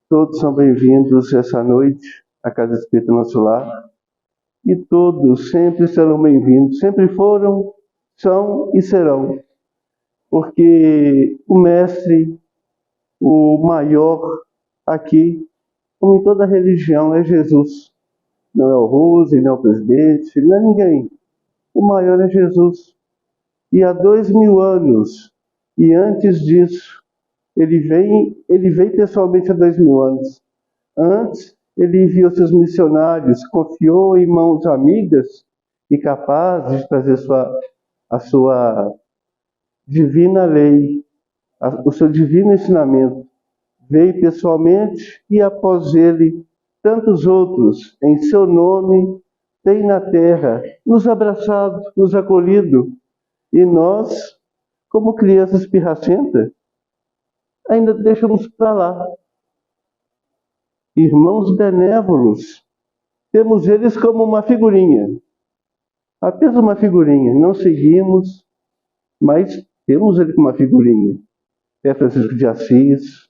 Todos são bem-vindos essa noite à Casa Espírita Nosso Lar. E todos sempre serão bem-vindos, sempre foram, são e serão. Porque o mestre, o maior aqui, como em toda religião, é Jesus. Não é o Rose, não é o presidente, não é ninguém. O maior é Jesus. E há 2000 anos, e antes disso, ele veio pessoalmente há 2000 anos. Antes, ele enviou seus missionários, confiou em mãos amigas e capazes de trazer a sua divina lei, o seu divino ensinamento. Veio pessoalmente e após ele, tantos outros, em seu nome, têm na terra nos abraçado, nos acolhido. E nós, como crianças pirracentas, ainda deixamos para lá. Irmãos benévolos, temos eles como uma figurinha, apenas uma figurinha, não seguimos, mas temos ele como uma figurinha. É Francisco de Assis,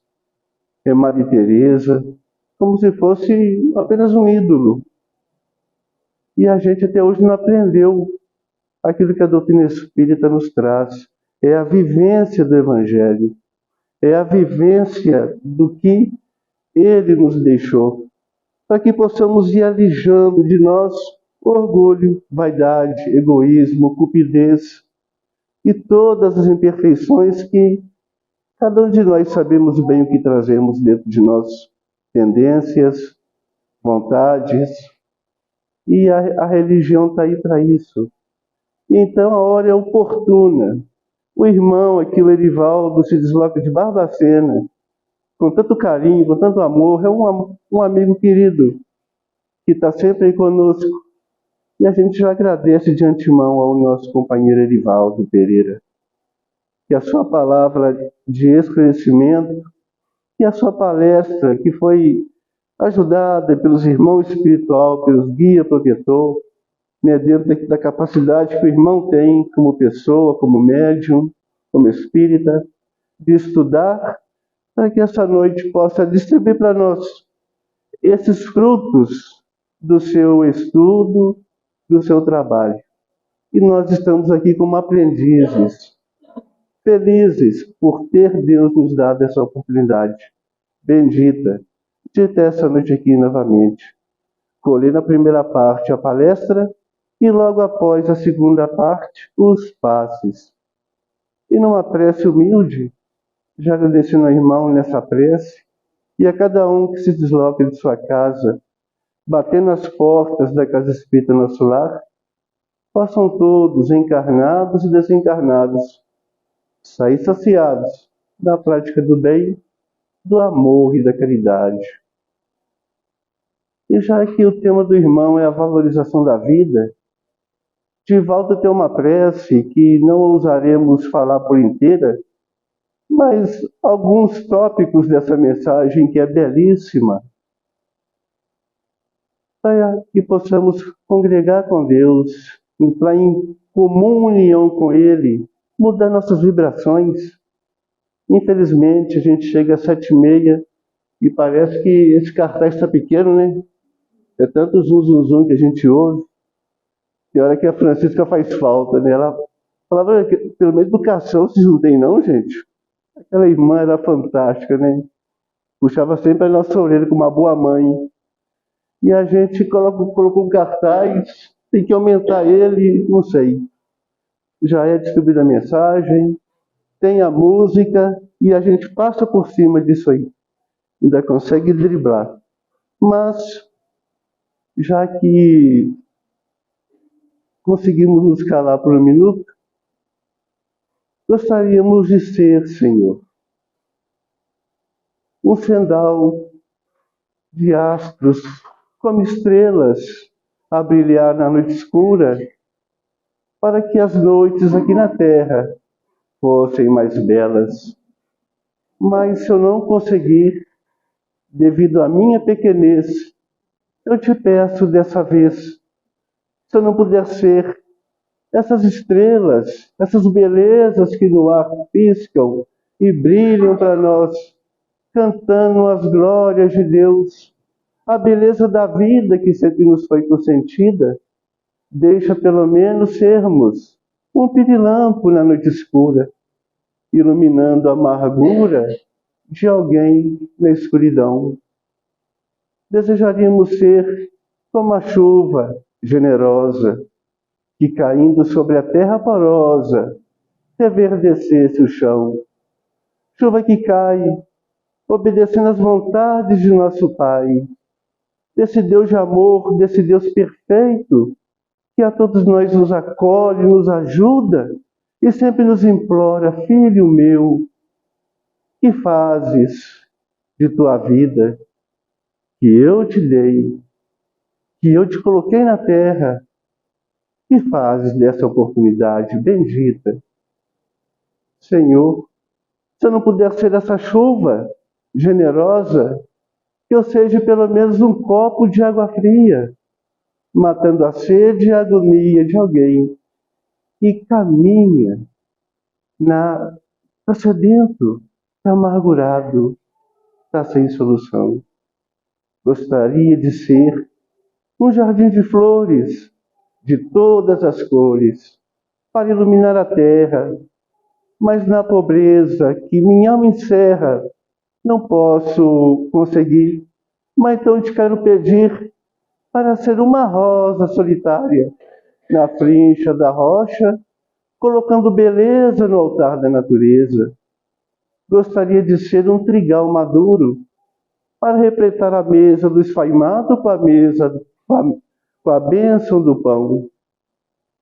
é Maria Teresa, como se fosse apenas um ídolo. E a gente até hoje não aprendeu aquilo que a doutrina espírita nos traz. É a vivência do Evangelho, é a vivência do que ele nos deixou, para que possamos ir alijando de nós orgulho, vaidade, egoísmo, cupidez e todas as imperfeições que cada um de nós sabemos bem o que trazemos dentro de nós, tendências, vontades, e a religião está aí para isso. Então a hora é oportuna. O irmão aqui, o Erivaldo, se desloca de Barbacena, com tanto carinho, com tanto amor, é um amigo querido, que está sempre aí conosco. E a gente já agradece de antemão ao nosso companheiro Erivaldo Pereira, que a sua palavra de esclarecimento e a sua palestra, que foi ajudada pelos irmãos espiritual, pelos guia protetor, né, dentro da capacidade que o irmão tem como pessoa, como médium, como espírita, de estudar, para que essa noite possa distribuir para nós esses frutos do seu estudo, do seu trabalho. E nós estamos aqui como aprendizes, felizes por ter Deus nos dado essa oportunidade bendita de ter essa noite aqui novamente. Colher na primeira parte a palestra e logo após a segunda parte, os passes. E numa prece humilde, já agradecendo ao irmão nessa prece, e a cada um que se desloca de sua casa, batendo as portas da Casa Espírita Nosso Lar, possam todos, encarnados e desencarnados, sair saciados da prática do bem, do amor e da caridade. E já que o tema do irmão é a valorização da vida, de volta tem uma prece que não ousaremos falar por inteira, mas alguns tópicos dessa mensagem que é belíssima, para que possamos congregar com Deus, entrar em comum união com Ele, mudar nossas vibrações. Infelizmente, a gente chega às 7h30 e parece que esse cartaz está pequeno, né? É tanto zum, zum, zum que a gente ouve. Tem hora que a Francisca faz falta, né? Ela falava que pelo menos educação vocês não tem não, gente? Aquela irmã era fantástica, né? Puxava sempre a nossa orelha com uma boa mãe. E a gente colocou um cartaz, tem que aumentar ele, não sei. Já é distribuída a mensagem, tem a música e a gente passa por cima disso aí. Ainda consegue driblar. Mas, já que conseguimos nos calar por um minuto, gostaríamos de ser, Senhor, um sendal de astros, como estrelas a brilhar na noite escura, para que as noites aqui na terra fossem mais belas. Mas se eu não conseguir, devido à minha pequenez, eu te peço dessa vez, se eu não puder ser essas estrelas, essas belezas que no ar piscam e brilham para nós, cantando as glórias de Deus, a beleza da vida que sempre nos foi consentida. Deixa pelo menos sermos um pirilampo na noite escura, iluminando a amargura de alguém na escuridão. Desejaríamos ser como a chuva generosa, que caindo sobre a terra porosa, reverdecesse o chão. Chuva que cai, obedecendo às vontades de nosso Pai, desse Deus de amor, desse Deus perfeito, que a todos nós nos acolhe, nos ajuda e sempre nos implora: filho meu, que fazes de tua vida, que eu te dei, que eu te coloquei na terra, que fazes dessa oportunidade bendita? Senhor, se eu não puder ser essa chuva generosa, que eu seja pelo menos um copo de água fria, matando a sede e a agonia de alguém que caminha está sedento, está amargurado, está sem solução. Gostaria de ser um jardim de flores, de todas as cores, para iluminar a terra, mas na pobreza que minha alma encerra, não posso conseguir. Mas então te quero pedir para ser uma rosa solitária na frincha da rocha, colocando beleza no altar da natureza. Gostaria de ser um trigal maduro para repletar a mesa do esfaimado com a bênção do pão.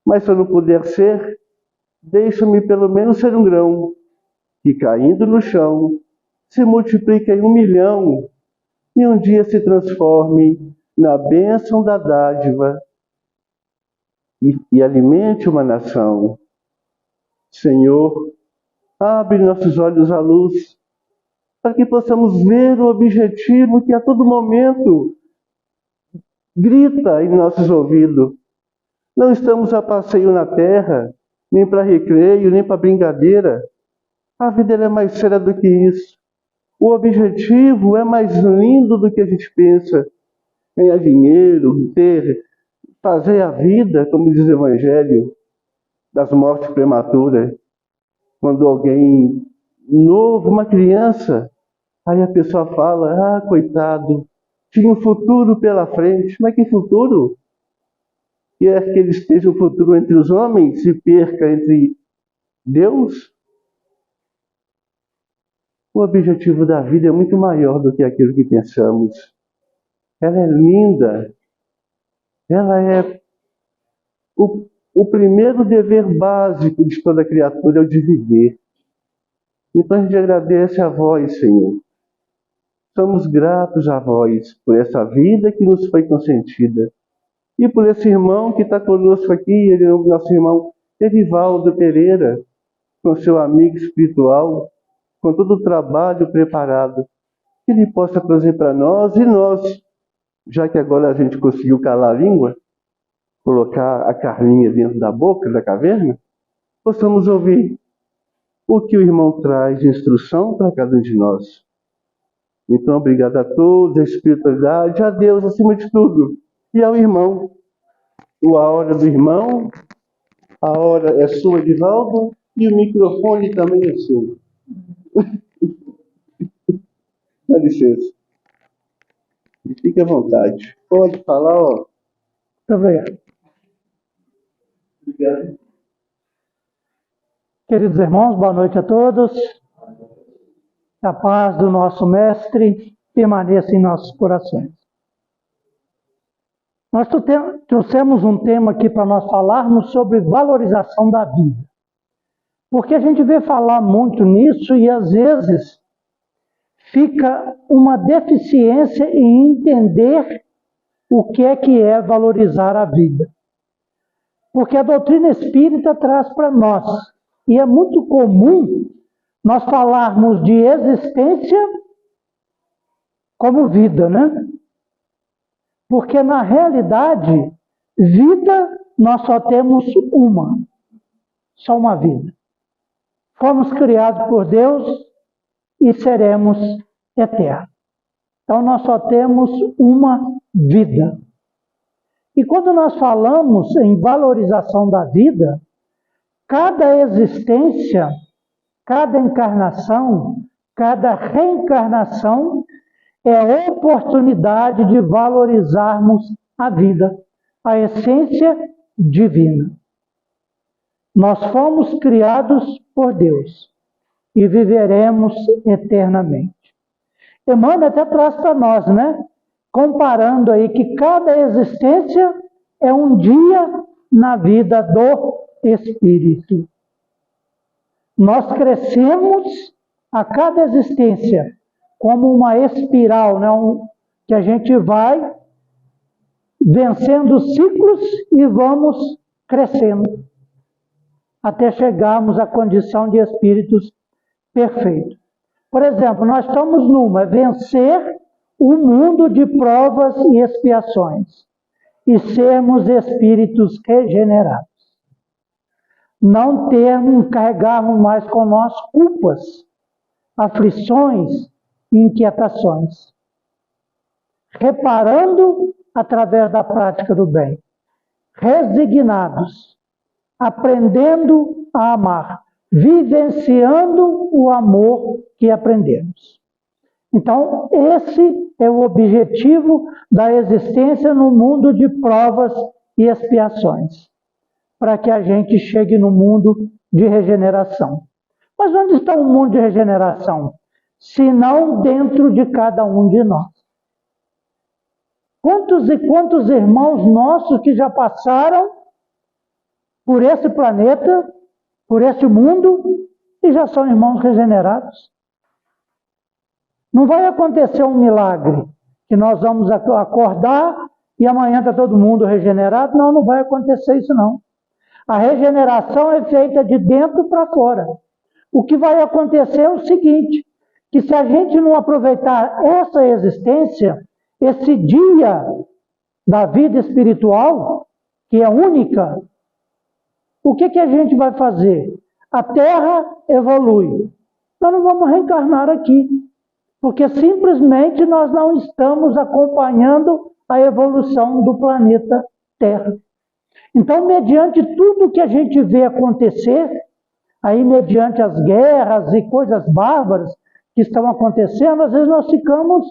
Mas se eu não puder ser, deixa-me pelo menos ser um grão que, caindo no chão, se multiplica em 1 milhão e um dia se transforme na bênção da dádiva e alimente uma nação. Senhor, abre nossos olhos à luz, para que possamos ver o objetivo que a todo momento grita em nossos ouvidos. Não estamos a passeio na terra, nem para recreio, nem para brincadeira. A vida é mais séria do que isso. O objetivo é mais lindo do que a gente pensa. Ganhar dinheiro, fazer a vida, como diz o Evangelho, das mortes prematuras. Quando alguém novo, uma criança, aí a pessoa fala: ah, coitado, tinha um futuro pela frente. Mas que futuro? Quer que ele esteja o futuro entre os homens e perca entre Deus? O objetivo da vida é muito maior do que aquilo que pensamos. Ela é linda. Ela é o primeiro dever básico de toda criatura, é o de viver. Então a gente agradece a vós, Senhor. Somos gratos a vós por essa vida que nos foi consentida. E por esse irmão que está conosco aqui, ele é o nosso irmão Edivaldo Pereira, com seu amigo espiritual, com todo o trabalho preparado, que ele possa trazer para nós, e nós, já que agora a gente conseguiu calar a língua, colocar a carninha dentro da boca da caverna, possamos ouvir o que o irmão traz de instrução para cada um de nós. Então, obrigado a todos, a espiritualidade, a Deus acima de tudo, e ao irmão. A hora do irmão, a hora é sua, Edivaldo, e o microfone também é seu. Dá licença. Fique à vontade. Pode falar, ó. Muito obrigado. Obrigado. Queridos irmãos, boa noite a todos. A paz do nosso Mestre permaneça em nossos corações. Nós trouxemos um tema aqui para nós falarmos sobre valorização da vida. Porque a gente vê falar muito nisso e às vezes fica uma deficiência em entender o que é valorizar a vida. Porque a doutrina espírita traz para nós, e é muito comum nós falarmos de existência como vida, né? Porque na realidade, vida nós só temos uma, só uma vida. Fomos criados por Deus e seremos eterna. Então nós só temos uma vida. E quando nós falamos em valorização da vida, cada existência, cada encarnação, cada reencarnação é oportunidade de valorizarmos a vida, a essência divina. Nós fomos criados por Deus e viveremos eternamente. Emmanuel até traz para nós, né? Comparando aí que cada existência é um dia na vida do Espírito. Nós crescemos a cada existência como uma espiral, né? Que a gente vai vencendo ciclos e vamos crescendo até chegarmos à condição de espíritos perfeitos. Por exemplo, nós estamos numa, vencer o mundo de provas e expiações e sermos espíritos regenerados. Não carregarmos mais com nós culpas, aflições e inquietações. Reparando através da prática do bem. Resignados. Aprendendo a amar. Vivenciando o amor que aprendemos. Então, esse é o objetivo da existência no mundo de provas e expiações, para que a gente chegue no mundo de regeneração. Mas onde está o mundo de regeneração? Se não dentro de cada um de nós. Quantos e quantos irmãos nossos que já passaram por esse planeta, por esse mundo, e já são irmãos regenerados? Não vai acontecer um milagre, que nós vamos acordar e amanhã está todo mundo regenerado. Não, não vai acontecer isso não. A regeneração é feita de dentro para fora. O que vai acontecer é o seguinte, que se a gente não aproveitar essa existência, esse dia da vida espiritual, que é única, o que a gente vai fazer? A Terra evolui. Nós não vamos reencarnar aqui, porque simplesmente nós não estamos acompanhando a evolução do planeta Terra. Então, mediante tudo que a gente vê acontecer, aí mediante as guerras e coisas bárbaras que estão acontecendo, às vezes nós ficamos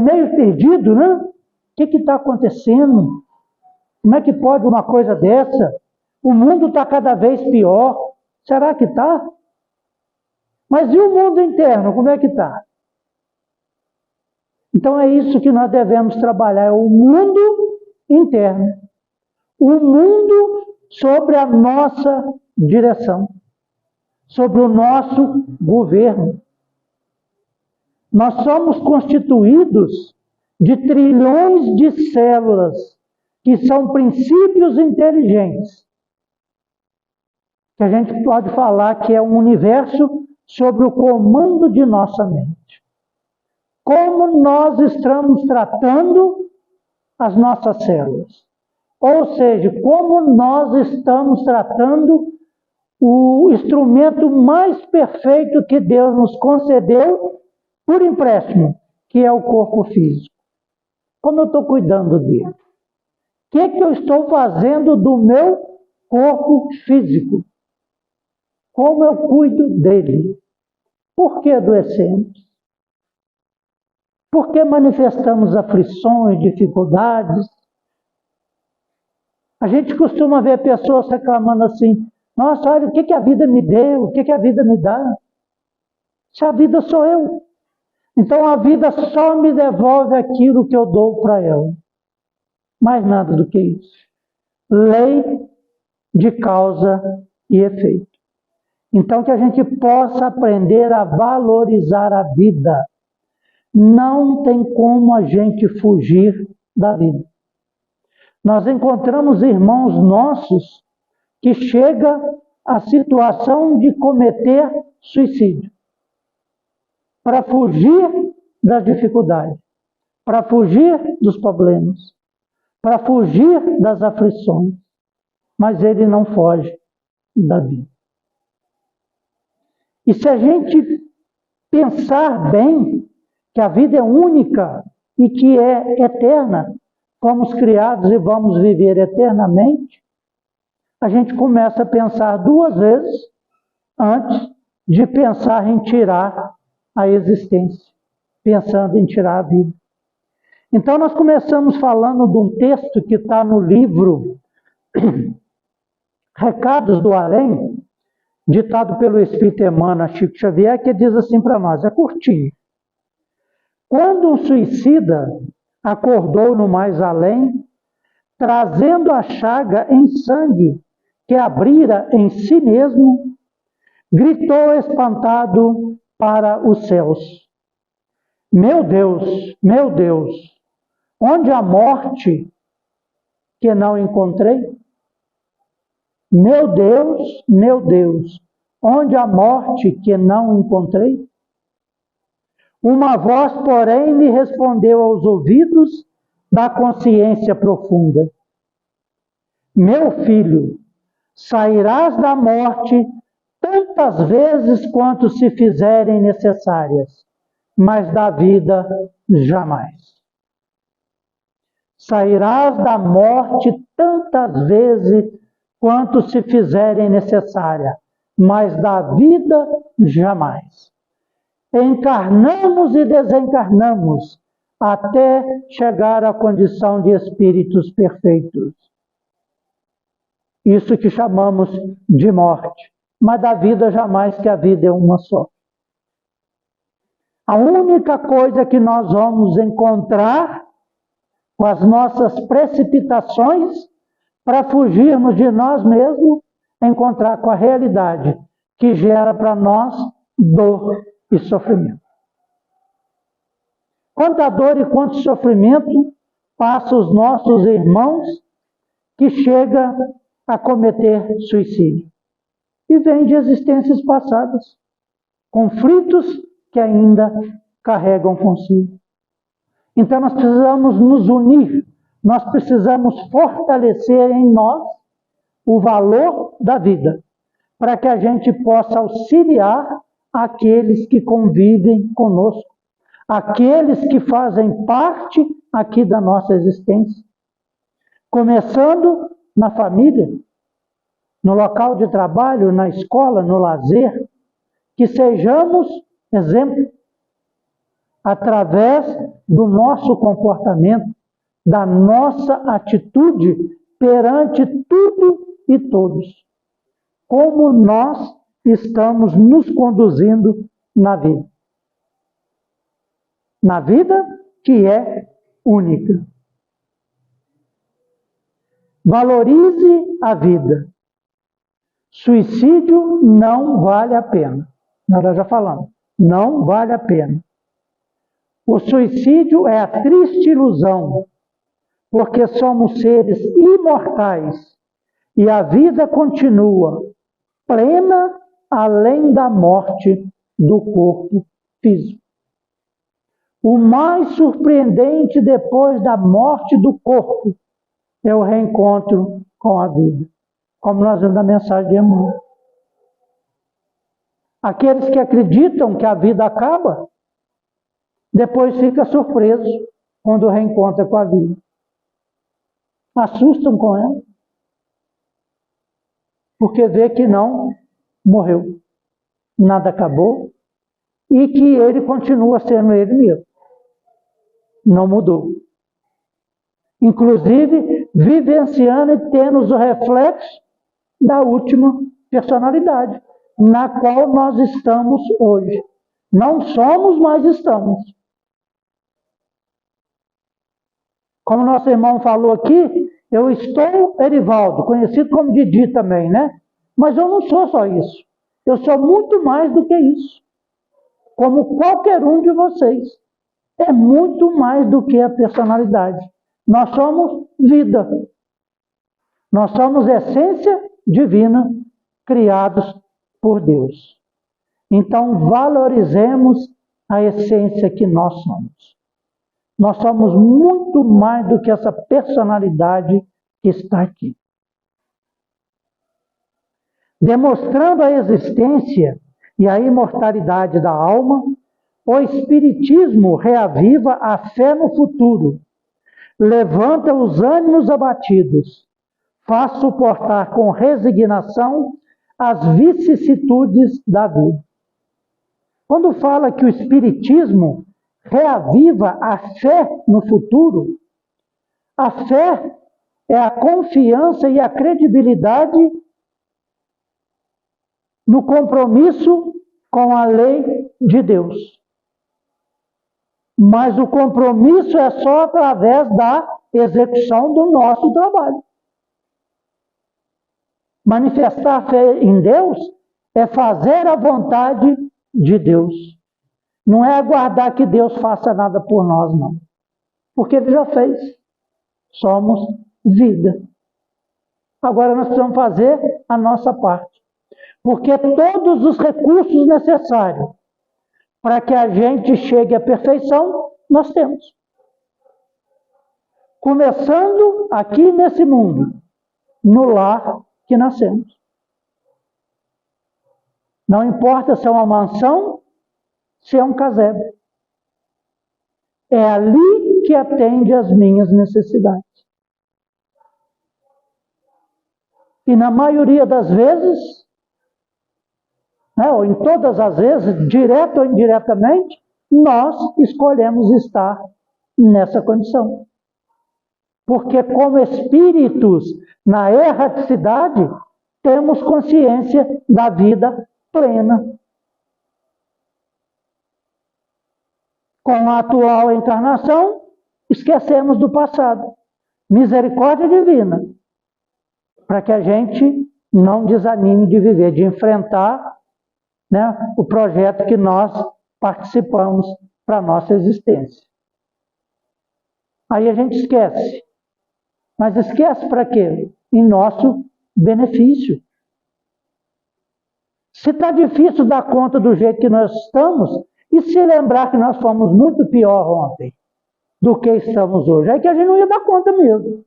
meio perdidos, né? O que está acontecendo? Como é que pode uma coisa dessa? O mundo está cada vez pior. Será que está? Mas e o mundo interno, como é que está? Então é isso que nós devemos trabalhar, é o mundo interno. O mundo sobre a nossa direção, sobre o nosso governo. Nós somos constituídos de trilhões de células, que são princípios inteligentes, que a gente pode falar que é um universo sobre o comando de nossa mente. Como nós estamos tratando as nossas células. Ou seja, como nós estamos tratando o instrumento mais perfeito que Deus nos concedeu por empréstimo, que é o corpo físico. Como eu estou cuidando dele? O que eu estou fazendo do meu corpo físico? Como eu cuido dele? Por que adoecemos? Por que manifestamos aflições, dificuldades? A gente costuma ver pessoas reclamando assim, nossa, olha, o que a vida me deu? O que a vida me dá? Se a vida sou eu. Então a vida só me devolve aquilo que eu dou para ela. Mais nada do que isso. Lei de causa e efeito. Então que a gente possa aprender a valorizar a vida. Não tem como a gente fugir da vida. Nós encontramos irmãos nossos que chegam à situação de cometer suicídio. Para fugir das dificuldades, para fugir dos problemas, para fugir das aflições. Mas ele não foge da vida. E se a gente pensar bem, que a vida é única e que é eterna, fomos criados e vamos viver eternamente, a gente começa a pensar duas vezes antes de pensar em tirar a existência, pensando em tirar a vida. Então nós começamos falando de um texto que está no livro Recados do Além, ditado pelo Espírito Emmanuel Chico Xavier, que diz assim para nós, é curtinho. Quando um suicida acordou no mais além, trazendo a chaga em sangue que abrira em si mesmo, gritou espantado para os céus: meu Deus, onde a morte que não encontrei? Meu Deus, onde a morte que não encontrei? Uma voz, porém, lhe respondeu aos ouvidos da consciência profunda: meu filho, sairás da morte tantas vezes quanto se fizerem necessárias, mas da vida jamais. Sairás da morte tantas vezes quanto se fizerem necessária, mas da vida jamais. Encarnamos e desencarnamos até chegar à condição de espíritos perfeitos. Isso que chamamos de morte, mas da vida jamais, que a vida é uma só. A única coisa que nós vamos encontrar com as nossas precipitações para fugirmos de nós mesmos, é encontrar com a realidade que gera para nós dor e sofrimento. Quanta dor e quanto sofrimento passam os nossos irmãos que chegam a cometer suicídio. E vem de existências passadas, conflitos que ainda carregam consigo. Então nós precisamos nos unir, nós precisamos fortalecer em nós o valor da vida, para que a gente possa auxiliar aqueles que convivem conosco, aqueles que fazem parte aqui da nossa existência. Começando na família, no local de trabalho, na escola, no lazer, que sejamos exemplo através do nosso comportamento, da nossa atitude perante tudo e todos. Como nós estamos nos conduzindo na vida. Na vida que é única. Valorize a vida. Suicídio não vale a pena. Nós já falamos. Não vale a pena. O suicídio é a triste ilusão, porque somos seres imortais e a vida continua plena além da morte do corpo físico. O mais surpreendente depois da morte do corpo é o reencontro com a vida, como nós vemos na mensagem de Emmanuel. Aqueles que acreditam que a vida acaba, depois fica surpreso quando reencontra com a vida. Assustam com ela, porque vê que não morreu, nada acabou, e que ele continua sendo ele mesmo. Não mudou. Inclusive, vivenciando e tendo o reflexo da última personalidade, na qual nós estamos hoje. Não somos, mas estamos. Como nosso irmão falou aqui, eu estou Erivaldo, conhecido como Didi também, né? Mas eu não sou só isso. Eu sou muito mais do que isso. Como qualquer um de vocês. É muito mais do que a personalidade. Nós somos vida. Nós somos essência divina, criados por Deus. Então, valorizemos a essência que nós somos. Nós somos muito mais do que essa personalidade que está aqui. Demonstrando a existência e a imortalidade da alma, O Espiritismo reaviva a fé no futuro, levanta os ânimos abatidos, faz suportar com resignação as vicissitudes da vida. Quando fala que o Espiritismo reaviva a fé no futuro, a fé é a confiança e a credibilidade no compromisso com a lei de Deus. Mas o compromisso é só através da execução do nosso trabalho. Manifestar fé em Deus é fazer a vontade de Deus. Não é aguardar que Deus faça nada por nós, não. Porque Ele já fez. Somos vida. Agora nós precisamos fazer a nossa parte. Porque todos os recursos necessários para que a gente chegue à perfeição, nós temos. Começando aqui nesse mundo, no lar que nascemos. Não importa se é uma mansão, se é um casebre. É ali que atende às minhas necessidades. E na maioria das vezes, ou em todas as vezes, direto ou indiretamente, nós escolhemos estar nessa condição. Porque como espíritos na erraticidade, temos consciência da vida plena. Com a atual encarnação, esquecemos do passado. Misericórdia divina, para que a gente não desanime de viver, de enfrentar o projeto que nós participamos para a nossa existência. Aí a gente esquece. Mas esquece para quê? Em nosso benefício. Se está difícil dar conta do jeito que nós estamos, e se lembrar que nós fomos muito pior ontem do que estamos hoje, é que a gente não ia dar conta mesmo.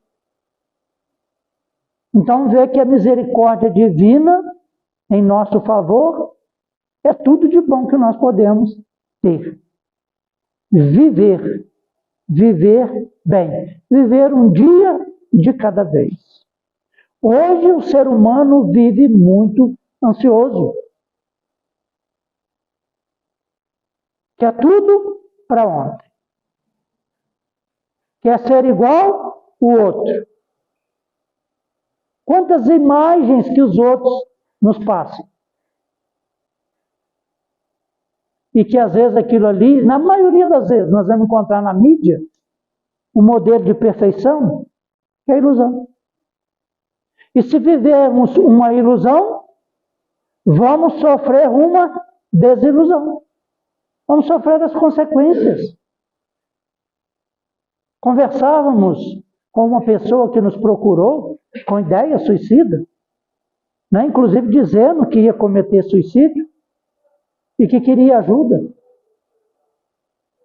Então, ver que a misericórdia divina em nosso favor é tudo de bom que nós podemos ter. Viver bem, viver um dia de cada vez. Hoje o ser humano vive muito ansioso. Quer tudo para ontem. Quer ser igual o outro. Quantas imagens que os outros nos passam. E que às vezes aquilo ali, na maioria das vezes, nós vamos encontrar na mídia um modelo de perfeição que é ilusão. E se vivermos uma ilusão, vamos sofrer uma desilusão. Vamos sofrer as consequências. Conversávamos com uma pessoa que nos procurou com ideia suicida, inclusive dizendo que ia cometer suicídio e que queria ajuda.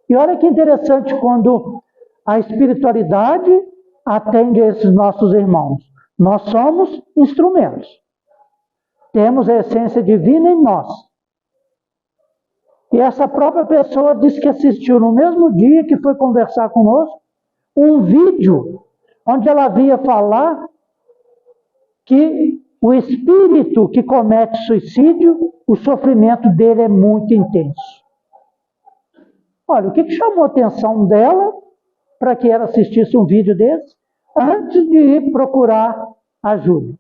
E olha que interessante quando a espiritualidade atende a esses nossos irmãos. Nós somos instrumentos. Temos a essência divina em nós. E essa própria pessoa disse que assistiu no mesmo dia que foi conversar conosco um vídeo onde ela via falar que o espírito que comete suicídio, o sofrimento dele é muito intenso. Olha, o que chamou a atenção dela para que ela assistisse um vídeo desse antes de ir procurar ajuda?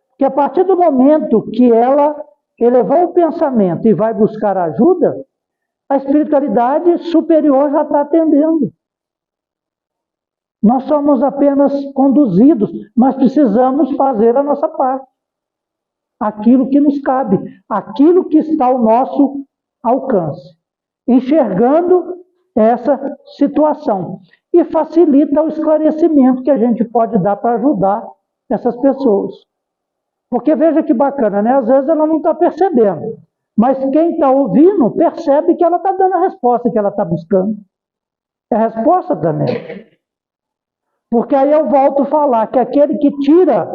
Porque a partir do momento que ela elevou o pensamento e vai buscar ajuda, a espiritualidade superior já está atendendo. Nós somos apenas conduzidos, mas precisamos fazer a nossa parte. Aquilo que nos cabe, aquilo que está ao nosso alcance. Enxergando essa situação. E facilita o esclarecimento que a gente pode dar para ajudar essas pessoas. Porque veja que bacana, Às vezes ela não está percebendo. Mas quem está ouvindo percebe que ela está dando a resposta que ela está buscando. É a resposta também. Porque aí eu volto a falar que aquele que tira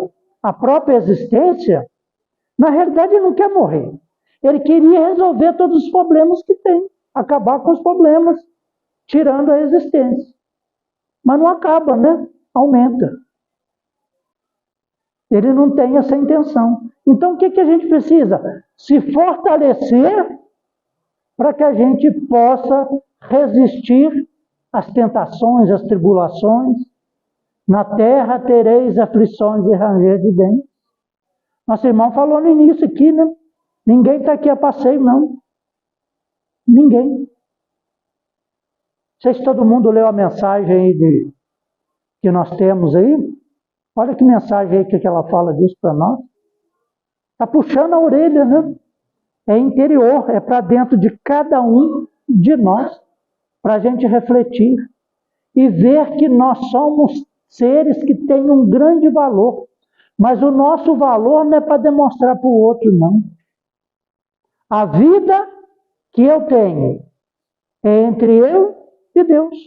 a própria existência, na realidade ele não quer morrer. Ele queria resolver todos os problemas que tem acabar com os problemas, tirando a existência. Mas não acaba, né? Aumenta. Ele não tem essa intenção. Então, o que a gente precisa? Se fortalecer para que a gente possa resistir às tentações, às tribulações. Na terra tereis aflições e ranger de dentes. Nosso irmão falou no início aqui, né? Ninguém está aqui a passeio, não. Ninguém. Não sei se todo mundo leu a mensagem aí que nós temos aí. Olha que mensagem aí que ela fala disso para nós. Está puxando a orelha, né? É interior, é para dentro de cada um de nós, para a gente refletir e ver que nós somos seres que têm um grande valor. Mas o nosso valor não é para demonstrar para o outro, não. A vida que eu tenho é entre eu e Deus.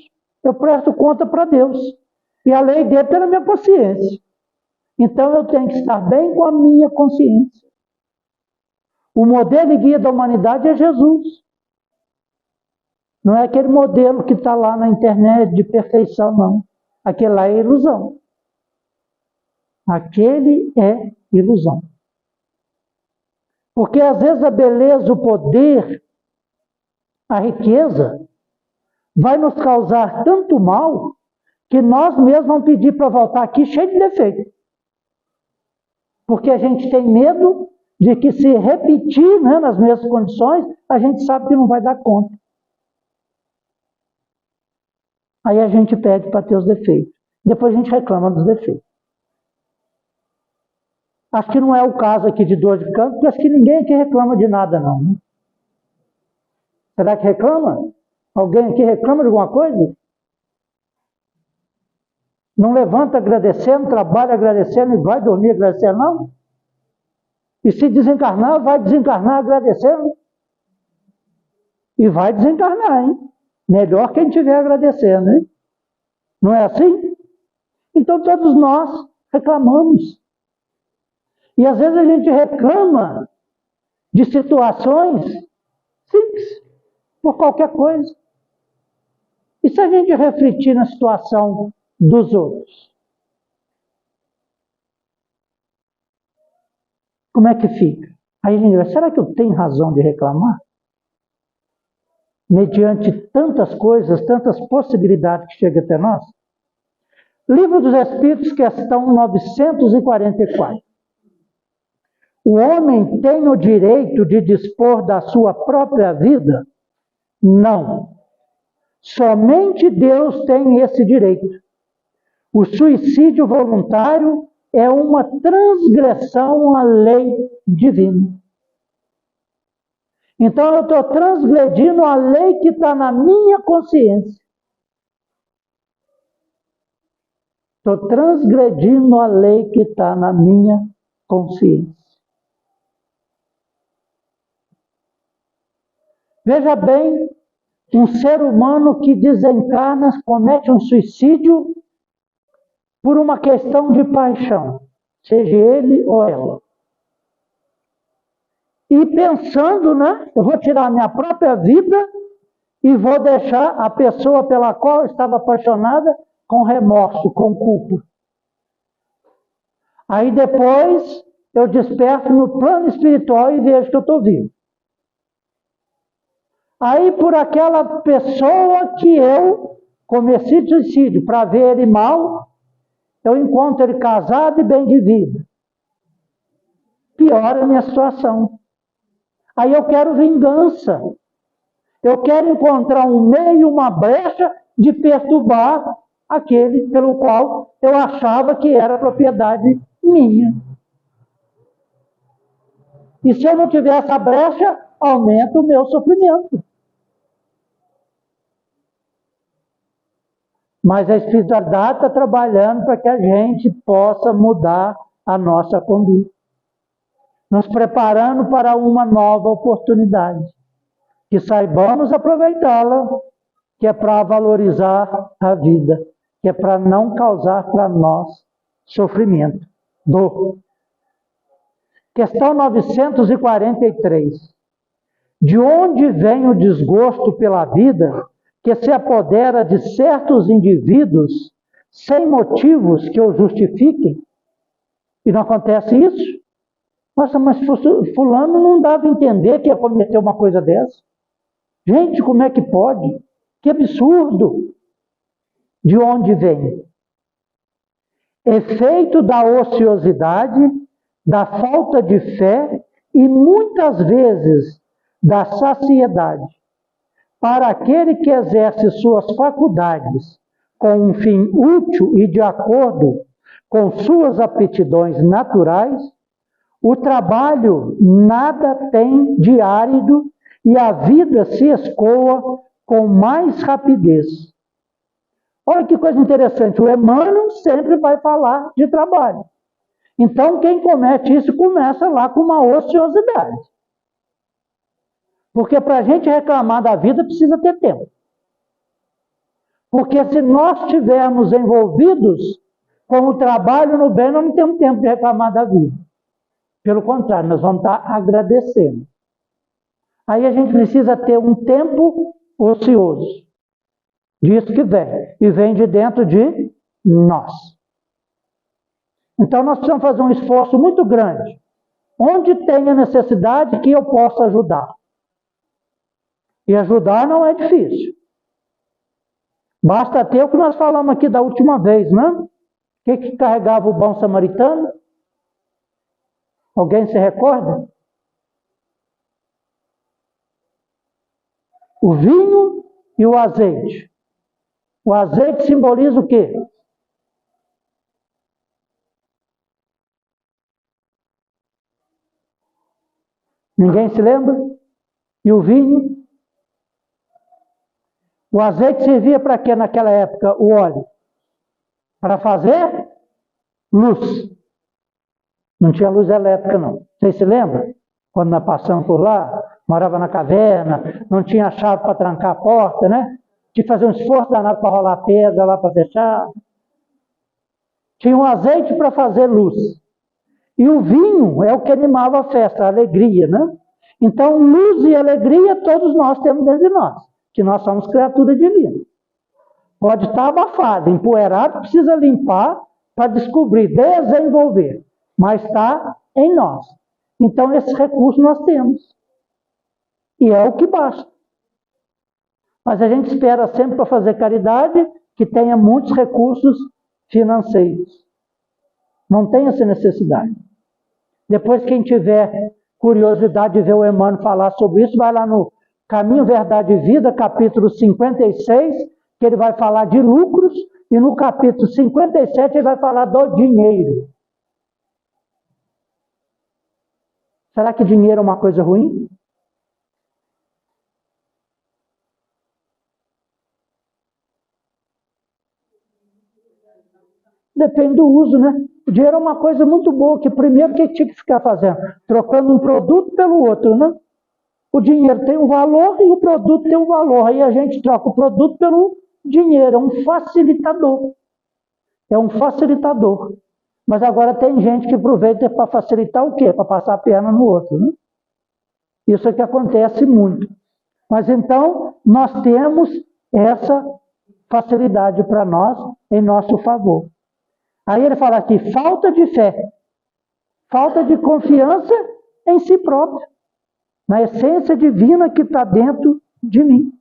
Eu presto conta para Deus. E a lei dele é na minha consciência. Então eu tenho que estar bem com a minha consciência. O modelo e guia da humanidade é Jesus. Não é aquele modelo que está lá na internet de perfeição, não. Aquele lá é ilusão. Aquele é ilusão. Porque às vezes a beleza, o poder, a riqueza, vai nos causar tanto mal que nós mesmos vamos pedir para voltar aqui cheio de defeito. Porque a gente tem medo de que se repetir, né, nas mesmas condições, a gente sabe que não vai dar conta. Aí a gente pede para ter os defeitos. Depois a gente reclama dos defeitos. Acho que não é o caso aqui de dor de canto, porque acho que ninguém aqui reclama de nada, não. Né? Será que reclama? Alguém aqui reclama de alguma coisa? Não levanta agradecendo, trabalha agradecendo e vai dormir agradecendo, não? E se desencarnar, vai desencarnar agradecendo. E vai desencarnar, hein? Melhor quem estiver agradecendo, hein? Não é assim? Então todos nós reclamamos. E às vezes a gente reclama de situações simples, por qualquer coisa. E se a gente refletir na situação dos outros? Como é que fica? Aí a gente vai, será que eu tenho razão de reclamar? Mediante tantas coisas, tantas possibilidades que chegam até nós? Livro dos Espíritos, questão 944. O homem tem o direito de dispor da sua própria vida? Não. Somente Deus tem esse direito. O suicídio voluntário é uma transgressão à lei divina. Então eu estou transgredindo a lei que está na minha consciência. Estou transgredindo a lei que está na minha consciência. Veja bem, um ser humano que desencarna, comete um suicídio por uma questão de paixão, seja ele ou ela. E pensando, né, eu vou tirar a minha própria vida e vou deixar a pessoa pela qual eu estava apaixonada com remorso, com culpa. Aí depois eu desperto no plano espiritual e vejo que eu estou vivo. Aí por aquela pessoa que eu cometi suicídio, para ver ele mal, eu encontro ele casado e bem de vida. Piora a minha situação. Aí eu quero vingança. Eu quero encontrar um meio, uma brecha de perturbar aquele pelo qual eu achava que era propriedade minha. E se eu não tiver essa brecha, aumenta o meu sofrimento. Mas a espiritualidade está trabalhando para que a gente possa mudar a nossa conduta. Nos preparando para uma nova oportunidade. Que saibamos aproveitá-la, que é para valorizar a vida, que é para não causar para nós sofrimento, dor. Questão 943. De onde vem o desgosto pela vida que se apodera de certos indivíduos sem motivos que o justifiquem? E não acontece isso? Nossa, mas fulano não dava a entender que ia cometer uma coisa dessa. Gente, como é que pode? Que absurdo! De onde vem? Efeito da ociosidade, da falta de fé e muitas vezes da saciedade. Para aquele que exerce suas faculdades com um fim útil e de acordo com suas aptidões naturais, o trabalho nada tem de árido e a vida se escoa com mais rapidez. Olha que coisa interessante, o Emmanuel sempre vai falar de trabalho. Então, quem comete isso começa lá com uma ociosidade. Porque para a gente reclamar da vida precisa ter tempo. Porque se nós estivermos envolvidos com o trabalho no bem, nós não temos tempo de reclamar da vida. Pelo contrário, nós vamos estar agradecendo. Aí a gente precisa ter um tempo ocioso. Disso que vem. E vem de dentro de nós. Então nós precisamos fazer um esforço muito grande. Onde tem a necessidade que eu possa ajudar. E ajudar não é difícil. Basta ter o que nós falamos aqui da última vez, né? O que carregava o bom samaritano? Alguém se recorda? O vinho e o azeite. O azeite simboliza o quê? Ninguém se lembra? E o vinho? O azeite servia para quê naquela época? O óleo? Para fazer luz. Não tinha luz elétrica, não. Vocês se lembram? Quando nós passamos por lá, morava na caverna, não tinha chave para trancar a porta, né? Tinha que fazer um esforço danado para rolar pedra lá para fechar. Tinha um azeite para fazer luz. E o vinho é o que animava a festa, a alegria, né? Então, luz e alegria todos nós temos dentro de nós, que nós somos criaturas divinas. Pode estar abafado, empoeirado, precisa limpar para descobrir, desenvolver, mas está em nós. Então, esse recurso nós temos. E é o que basta. Mas a gente espera sempre para fazer caridade que tenha muitos recursos financeiros. Não tem essa necessidade. Depois, quem tiver curiosidade de ver o Emmanuel falar sobre isso, vai lá no Caminho, Verdade e Vida, capítulo 56, que ele vai falar de lucros, e no capítulo 57 ele vai falar do dinheiro. Será que dinheiro é uma coisa ruim? Depende do uso, né? O dinheiro é uma coisa muito boa, que primeiro que tinha que ficar fazendo? Trocando um produto pelo outro, né? O dinheiro tem um valor e o produto tem um valor. Aí a gente troca o produto pelo dinheiro, é um facilitador. É um facilitador. Mas agora tem gente que aproveita para facilitar o quê? Para passar a perna no outro, né? Isso é que acontece muito. Mas então, nós temos essa facilidade para nós, em nosso favor. Aí ele fala aqui, falta de fé, falta de confiança em si próprio, na essência divina que está dentro de mim.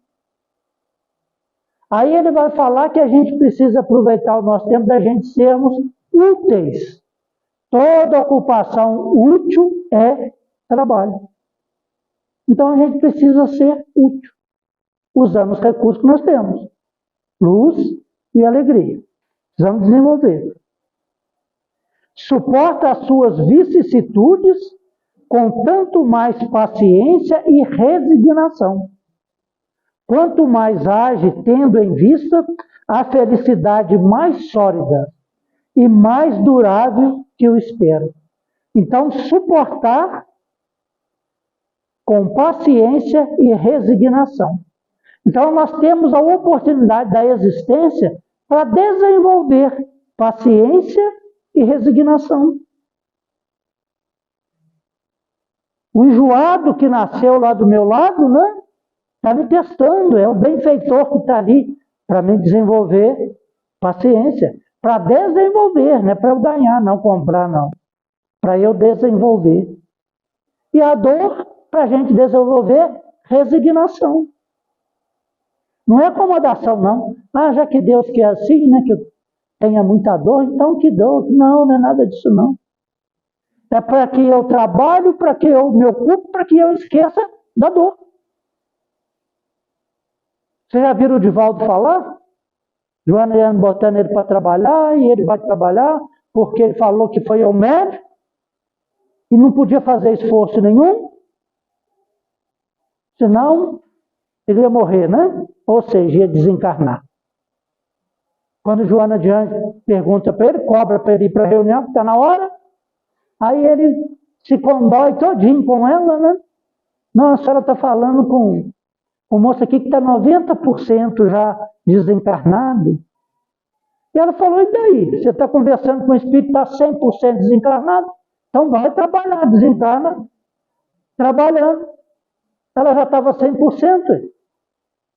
Aí ele vai falar que a gente precisa aproveitar o nosso tempo da gente sermos úteis. Toda ocupação útil é trabalho. Então a gente precisa ser útil, usando os recursos que nós temos. Luz e alegria. Precisamos desenvolver. Suporta as suas vicissitudes com tanto mais paciência e resignação. Quanto mais age tendo em vista a felicidade mais sólida e mais durável que o espera. Então, suportar com paciência e resignação. Então, nós temos a oportunidade da existência para desenvolver paciência e resignação. O enjoado que nasceu lá do meu lado, né? Está me testando, é o benfeitor que está ali para me desenvolver paciência. Para desenvolver, não é para eu ganhar, não comprar, não. Para eu desenvolver. E a dor, para a gente desenvolver, resignação. Não é acomodação, não. Ah, já que Deus quer assim, né, que eu tenha muita dor, então que dor. Não, não é nada disso, não. É para que eu trabalhe, para que eu me ocupe, para que eu esqueça da dor. Vocês já viram o Divaldo falar? Joana ia botando ele para trabalhar, e ele vai trabalhar, porque ele falou que foi ao médico, e não podia fazer esforço nenhum, senão ele ia morrer, né? Ou seja, ia desencarnar. Quando Joana Diante pergunta para ele, cobra para ele ir para a reunião, que está na hora, aí ele se condói todinho com ela, né? Não, a senhora está falando com o moço aqui que está 90% já desencarnado. E ela falou, e daí? Você está conversando com o espírito que está 100% desencarnado? Então vai trabalhar, desencarna, trabalhando. Ela já estava 100%.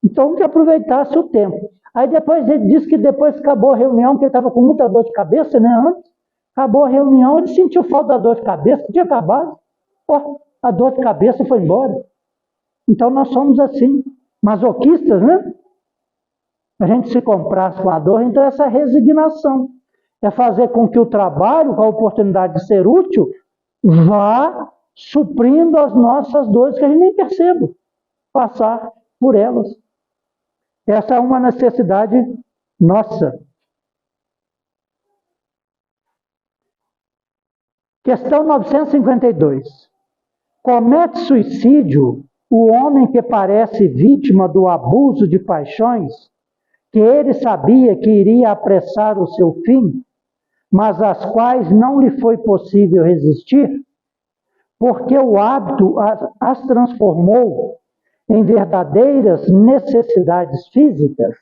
Então que aproveitasse o tempo. Aí depois ele disse que depois que acabou a reunião, que ele estava com muita dor de cabeça, né? Antes, acabou a reunião, ele sentiu falta da dor de cabeça, que tinha acabado. Pô, a dor de cabeça foi embora. Então nós somos assim, masoquistas, né? A gente se comprasse com a dor, então essa resignação é fazer com que o trabalho, com a oportunidade de ser útil, vá suprindo as nossas dores que a gente nem percebe, passar por elas. Essa é uma necessidade nossa. Questão 952. Comete suicídio o homem que parece vítima do abuso de paixões, que ele sabia que iria apressar o seu fim, mas às quais não lhe foi possível resistir, porque o hábito as transformou em verdadeiras necessidades físicas.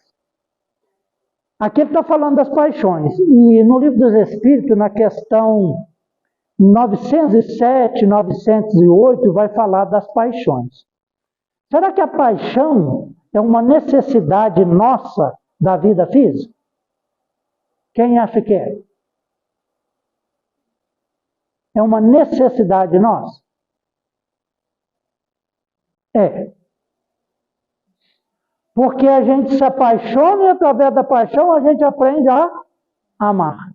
Aqui ele está falando das paixões, e no Livro dos Espíritos, na questão 907, 908, vai falar das paixões. Será que a paixão é uma necessidade nossa da vida física? Quem acha que é? É uma necessidade nossa? É. Porque a gente se apaixona e através da paixão a gente aprende a amar.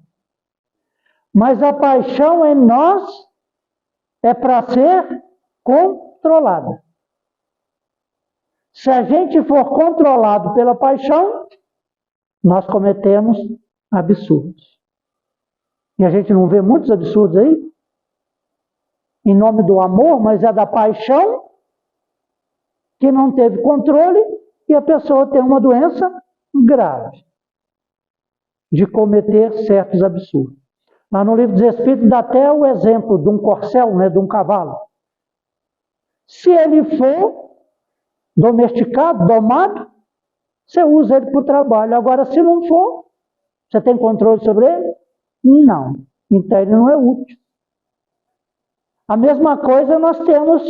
Mas a paixão em nós é para ser controlada. Se a gente for controlado pela paixão, nós cometemos absurdos. E a gente não vê muitos absurdos aí? Em nome do amor, mas é da paixão que não teve controle e a pessoa tem uma doença grave de cometer certos absurdos. Lá no Livro dos Espíritos dá até o exemplo de um corcel, né, de um cavalo. Se ele for domesticado, domado, você usa ele para o trabalho. Agora, se não for, você tem controle sobre ele? Não. Então ele não é útil. A mesma coisa nós temos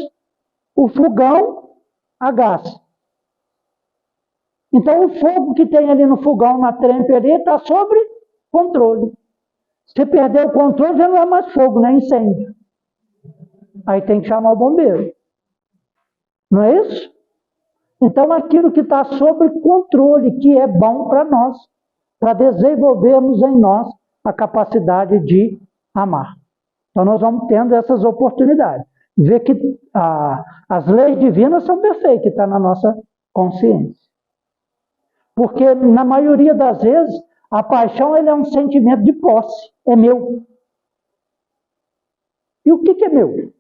o fogão a gás. Então o fogo que tem ali no fogão, na trempe ali, está sob controle. Se perder o controle, já não é mais fogo, não é incêndio. Aí tem que chamar o bombeiro. Não é isso? Então aquilo que está sob controle, que é bom para nós, para desenvolvermos em nós a capacidade de amar. Então nós vamos tendo essas oportunidades. Ver que as leis divinas são perfeitas, que está na nossa consciência. Porque na maioria das vezes, a paixão é um sentimento de posse, é meu. E o que é meu?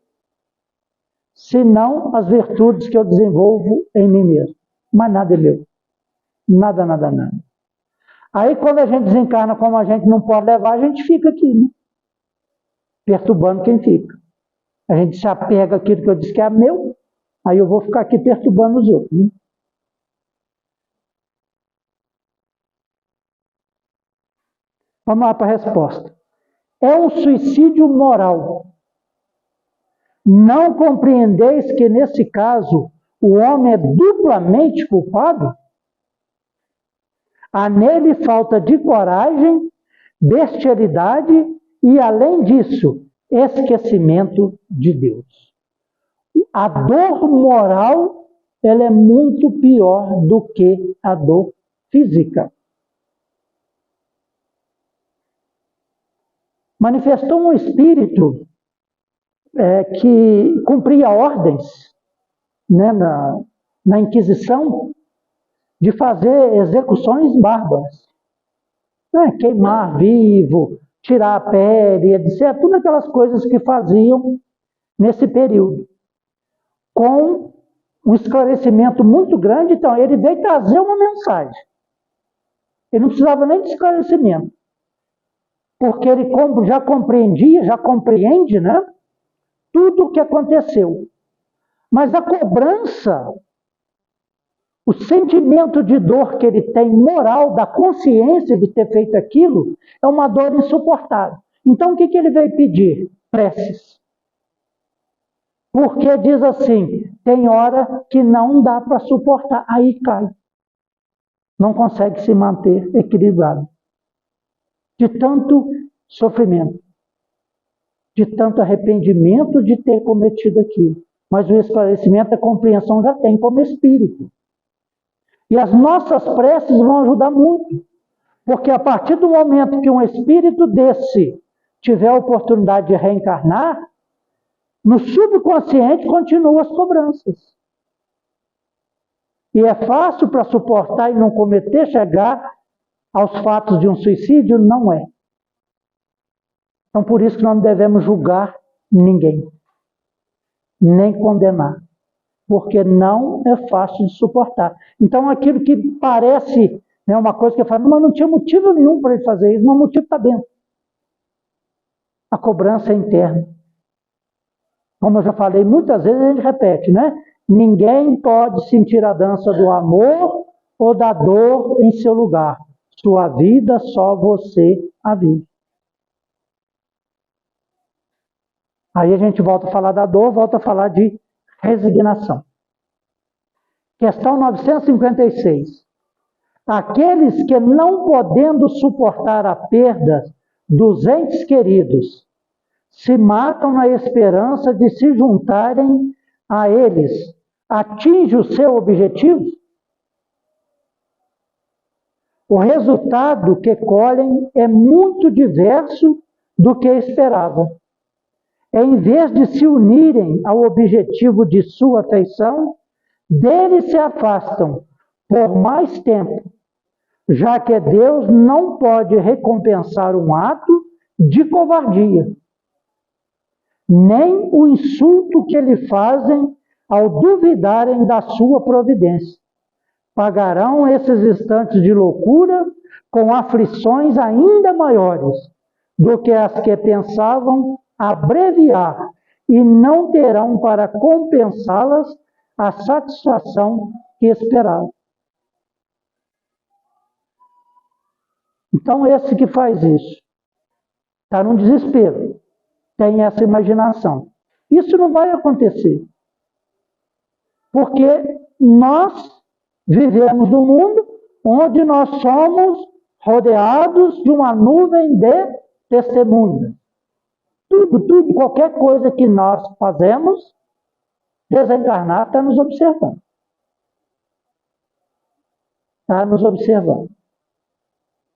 Senão as virtudes que eu desenvolvo em mim mesmo. Mas nada é meu. Nada, nada, nada. Aí quando a gente desencarna como a gente não pode levar, a gente fica aqui, né? Perturbando quem fica. A gente se apega àquilo que eu disse que é meu, aí eu vou ficar aqui perturbando os outros, né? Vamos lá para a resposta. É um suicídio moral. Não compreendeis que, nesse caso, o homem é duplamente culpado? Há nele falta de coragem, bestialidade e, além disso, esquecimento de Deus. A dor moral, ela é muito pior do que a dor física. Manifestou um espírito que cumpria ordens, né, na Inquisição, de fazer execuções bárbaras. Né, queimar vivo, tirar a pele, etc. Tudo aquelas coisas que faziam nesse período. Com um esclarecimento muito grande, então ele veio trazer uma mensagem. Ele não precisava nem de esclarecimento. Porque ele já compreendia, já compreende, né, tudo o que aconteceu. Mas a cobrança, o sentimento de dor que ele tem, moral, da consciência de ter feito aquilo, é uma dor insuportável. Então, o que ele veio pedir? Preces. Porque diz assim, tem hora que não dá para suportar, aí cai. Não consegue se manter equilibrado. De tanto sofrimento, de tanto arrependimento de ter cometido aquilo. Mas o esclarecimento, a compreensão já tem como espírito. E as nossas preces vão ajudar muito. Porque a partir do momento que um espírito desse tiver a oportunidade de reencarnar, no subconsciente continuam as cobranças. E é fácil para suportar e não cometer, chegar aos fatos de um suicídio? Não é. Então, por isso que nós não devemos julgar ninguém, nem condenar, porque não é fácil de suportar. Então, aquilo que parece, né, uma coisa que eu falo, mas não tinha motivo nenhum para ele fazer isso, mas o motivo está dentro. A cobrança é interna. Como eu já falei, muitas vezes a gente repete, né? Ninguém pode sentir a dança do amor ou da dor em seu lugar. Sua vida, só você a vive. Aí a gente volta a falar da dor, volta a falar de resignação. Questão 956. Aqueles que, não podendo suportar a perda dos entes queridos, se matam na esperança de se juntarem a eles, atinge o seu objetivo? O resultado que colhem é muito diverso do que esperavam. Em vez de se unirem ao objetivo de sua afeição, dele se afastam por mais tempo, já que Deus não pode recompensar um ato de covardia, nem o insulto que lhe fazem ao duvidarem da sua providência. Pagarão esses instantes de loucura com aflições ainda maiores do que as que pensavam abreviar, e não terão para compensá-las a satisfação que esperavam. Então, esse que faz isso está num desespero, tem essa imaginação. Isso não vai acontecer, porque nós vivemos num mundo onde nós somos rodeados de uma nuvem de testemunhas. Tudo, qualquer coisa que nós fazemos, desencarnar está nos observando. Está nos observando.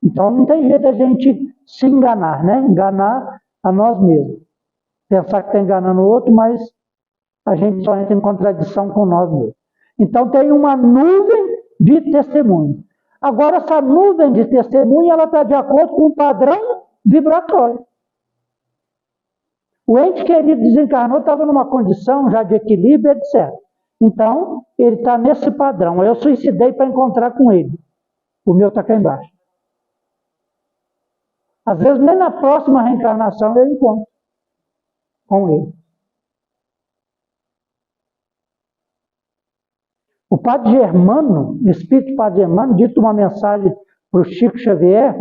Então não tem jeito a gente se enganar, né? Enganar a nós mesmos. Pensar que está enganando o outro, mas a gente só entra em contradição com nós mesmos. Então tem uma nuvem de testemunho. Agora essa nuvem de testemunho, ela está de acordo com o padrão vibratório. O ente querido desencarnou, estava numa condição já de equilíbrio, etc. Então, ele está nesse padrão. Eu suicidei para encontrar com ele. O meu está cá embaixo. Às vezes, nem na próxima reencarnação eu encontro com ele. O Padre Germano, o Espírito Padre Germano, dito uma mensagem para o Chico Xavier,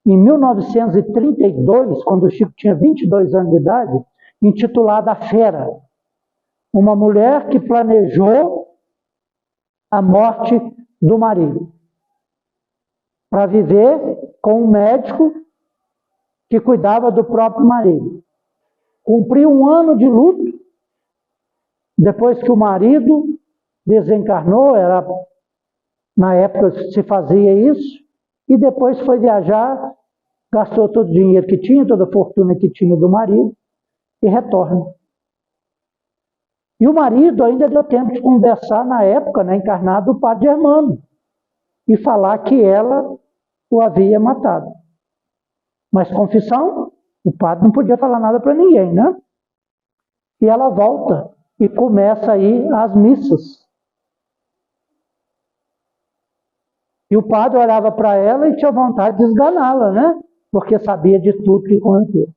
em 1932, quando o Chico tinha 22 anos de idade, intitulada A Fera. Uma mulher que planejou a morte do marido para viver com um médico que cuidava do próprio marido. Cumpriu 1 ano de luto, depois que o marido desencarnou, na época se fazia isso, e depois foi viajar, gastou todo o dinheiro que tinha, toda a fortuna que tinha do marido, e retorna. E o marido ainda deu tempo de conversar na época, encarnado, o padre Germano, e falar que ela o havia matado. Mas confissão, o padre não podia falar nada para ninguém, né? E ela volta e começa aí as missas. E o padre olhava para ela e tinha vontade de esganá-la, né? Porque sabia de tudo que aconteceu.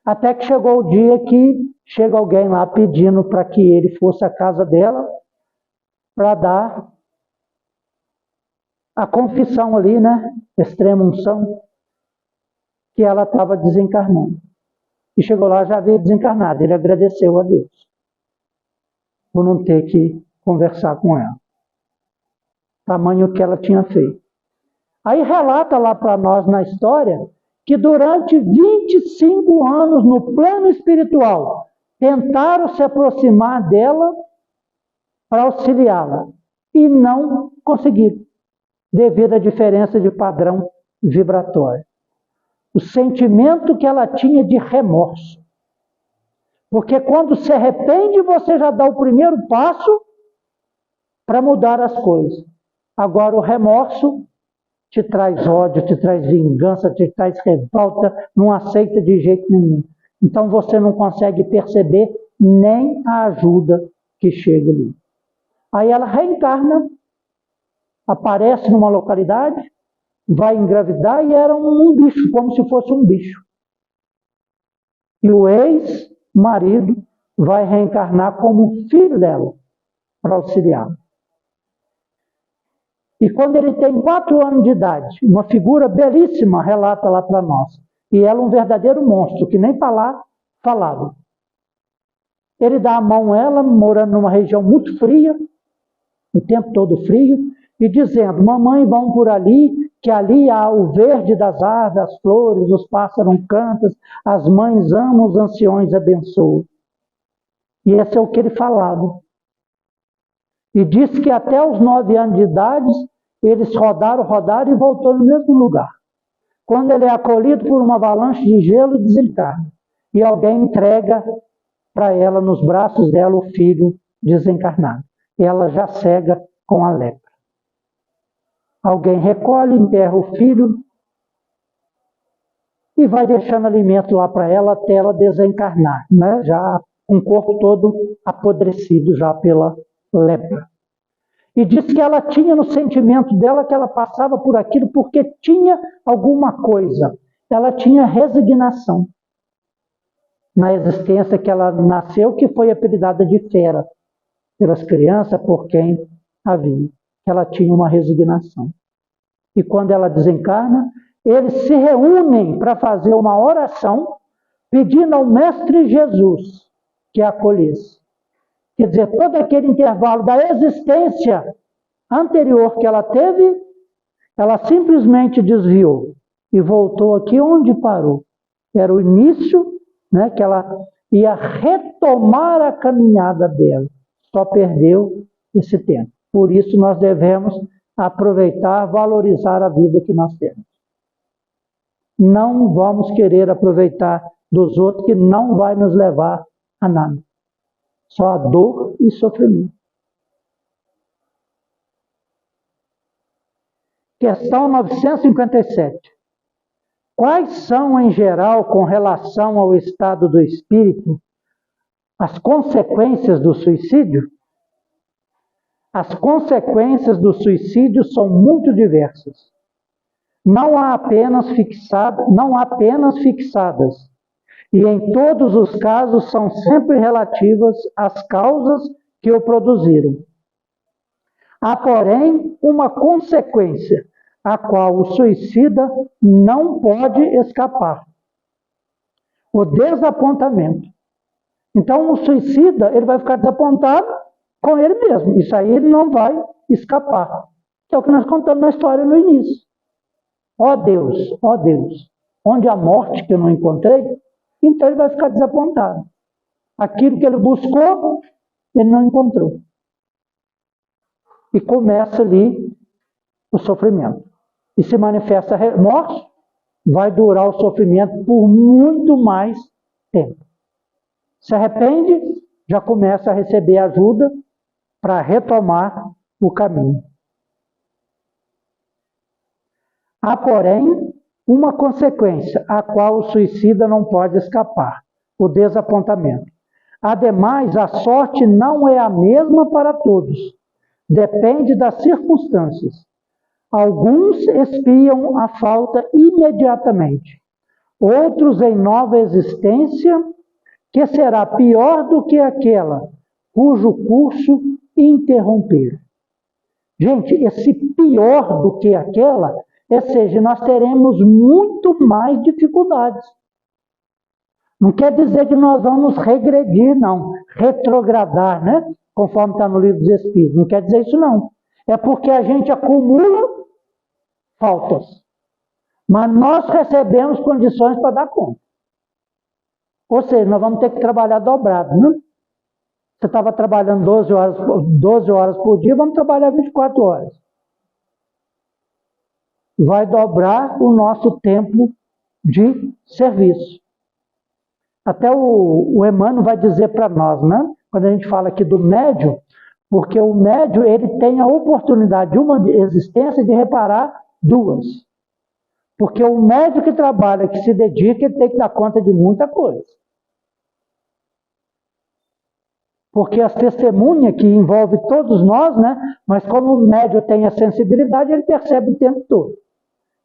Até que chegou o dia que chega alguém lá pedindo para que ele fosse à casa dela para dar a confissão ali, né? Extrema unção, que ela estava desencarnando. E chegou lá, já veio desencarnada. Ele agradeceu a Deus por não ter que conversar com ela. Tamanho que ela tinha feito. Aí relata lá para nós na história que durante 25 anos no plano espiritual tentaram se aproximar dela para auxiliá-la e não conseguiram, devido à diferença de padrão vibratório. O sentimento que ela tinha de remorso. Porque quando se arrepende, você já dá o primeiro passo para mudar as coisas. Agora o remorso te traz ódio, te traz vingança, te traz revolta, não aceita de jeito nenhum. Então você não consegue perceber nem a ajuda que chega ali. Aí ela reencarna, aparece numa localidade, vai engravidar e era um bicho, como se fosse um bicho. E o ex-marido vai reencarnar como filho dela, para auxiliá-la. E quando ele tem 4 anos de idade, uma figura belíssima relata lá para nós. E ela um verdadeiro monstro, que nem falava. Ele dá a mão a ela, morando numa região muito fria, o tempo todo frio, e dizendo, mamãe, vão por ali, que ali há o verde das árvores, as flores, os pássaros cantam, as mães amam, os anciões abençoam. E esse é o que ele falava. E disse que até os 9 anos de idade, eles rodaram e voltou no mesmo lugar. Quando ele é acolhido por uma avalanche de gelo, desencarna. E alguém entrega para ela, nos braços dela, o filho desencarnado. E ela já cega com a lepra. Alguém recolhe, enterra o filho e vai deixando alimento lá para ela até ela desencarnar, né? Já com o corpo todo apodrecido já pela lepra. E diz que ela tinha no sentimento dela que ela passava por aquilo porque tinha alguma coisa. Ela tinha resignação na existência que ela nasceu, que foi apelidada de fera pelas crianças, por quem havia. Ela tinha uma resignação. E quando ela desencarna, eles se reúnem para fazer uma oração pedindo ao Mestre Jesus que a acolhesse. Quer dizer, todo aquele intervalo da existência anterior que ela teve, ela simplesmente desviou e voltou aqui onde parou. Era o início, né, que ela ia retomar a caminhada dela. Só perdeu esse tempo. Por isso nós devemos aproveitar, valorizar a vida que nós temos. Não vamos querer aproveitar dos outros que não vai nos levar a nada. Só a dor e sofrimento. Questão 957. Quais são, em geral, com relação ao estado do espírito, as consequências do suicídio? As consequências do suicídio são muito diversas. Não há apenas fixadas, e em todos os casos são sempre relativas às causas que o produziram. Há, porém, uma consequência, a qual o suicida não pode escapar: o desapontamento, Então, o suicida, ele vai ficar desapontado com ele mesmo. Isso aí ele não vai escapar. Que é o que nós contamos na história no início. Ó Deus, onde a morte que eu não encontrei, então ele vai ficar desapontado. Aquilo que ele buscou, ele não encontrou. E começa ali o sofrimento. E se manifesta remorso, vai durar o sofrimento por muito mais tempo. Se arrepende, já começa a receber ajuda para retomar o caminho. Há, porém, uma consequência a qual o suicida não pode escapar: o desapontamento. Ademais, a sorte não é a mesma para todos. Depende das circunstâncias. Alguns espiam a falta imediatamente. Outros em nova existência, que será pior do que aquela cujo curso interromper. Gente, esse pior do que aquela, ou seja, nós teremos muito mais dificuldades. Não quer dizer que nós vamos regredir, não. Retrogradar, né? Conforme está no livro dos Espíritos. Não quer dizer isso, não. É porque a gente acumula faltas. Mas nós recebemos condições para dar conta. Ou seja, nós vamos ter que trabalhar dobrado, né? Você estava trabalhando 12 horas por dia, vamos trabalhar 24 horas. Vai dobrar o nosso tempo de serviço. Até o Emmanuel vai dizer para nós, né? Quando a gente fala aqui do médium, porque o médium ele tem a oportunidade de uma existência de reparar duas. Porque o médium que trabalha, que se dedica, ele tem que dar conta de muita coisa. Porque as testemunhas que envolvem todos nós, né? Mas como o médium tem a sensibilidade, ele percebe o tempo todo.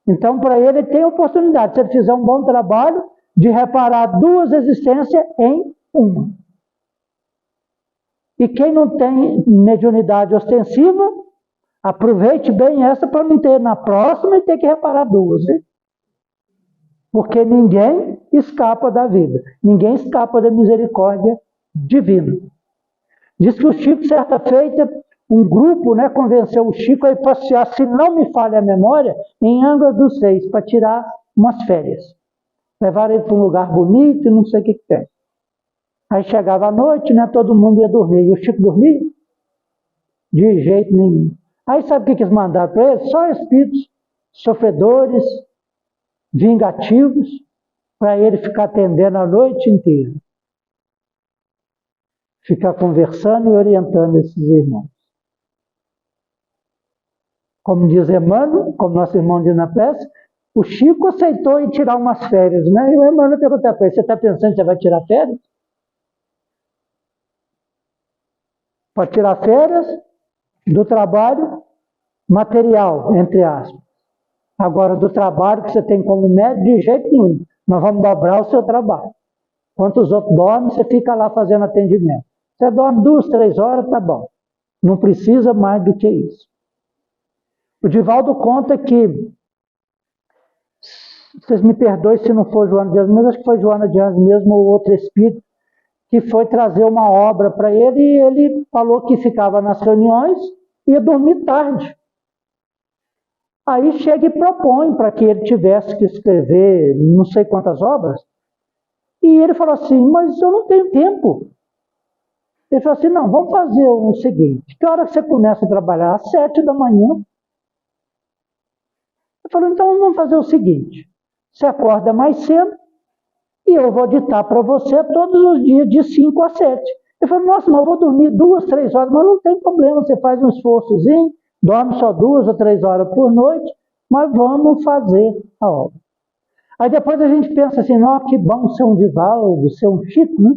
Então, para ele tem a oportunidade, se ele fizer um bom trabalho, de reparar duas existências em uma. E quem não tem mediunidade ostensiva, aproveite bem essa para não ter na próxima e ter que reparar duas. Hein? Porque ninguém escapa da vida. Ninguém escapa da misericórdia divina. Diz que o Chico, certa feita, um grupo, né, convenceu o Chico a ir passear, se não me falha a memória, em Angra dos Reis, para tirar umas férias. Levaram ele para um lugar bonito e não sei o que tem. Aí chegava a noite, né, todo mundo ia dormir. E o Chico dormia? De jeito nenhum. Aí sabe o que eles mandaram para ele? Só espíritos sofredores, vingativos, para ele ficar atendendo a noite inteira. Ficar conversando e orientando esses irmãos. Como diz Emmanuel, como nosso irmão diz na peça, o Chico aceitou ir tirar umas férias, né? E o Emmanuel perguntou para ele, você está pensando que você vai tirar férias? Para tirar férias do trabalho material, entre aspas. Agora, do trabalho que você tem como médico, de jeito nenhum. Nós vamos dobrar o seu trabalho. Enquanto os outros dormem, você fica lá fazendo atendimento. Você dorme 2, 3 horas, tá bom. Não precisa mais do que isso. O Divaldo conta que, vocês me perdoem se não for Joana de Anjos, mas acho que foi Joana de Anjos mesmo, ou outro espírito, que foi trazer uma obra para ele, e ele falou que ficava nas reuniões e ia dormir tarde. Aí chega e propõe para que ele tivesse que escrever não sei quantas obras, e ele falou assim, mas eu não tenho tempo. Ele falou assim, não, vamos fazer o seguinte, que hora que você começa a trabalhar? Às 7 da manhã. Ele falou, então vamos fazer o seguinte, você acorda mais cedo e eu vou ditar para você todos os dias de 5 a 7. Ele falou, nossa, mas eu vou dormir 2, 3 horas, mas não tem problema, você faz um esforçozinho, dorme só 2 ou 3 horas por noite, mas vamos fazer a obra. Aí depois a gente pensa assim, nossa, que bom ser um Divaldo, ser um Chico, né?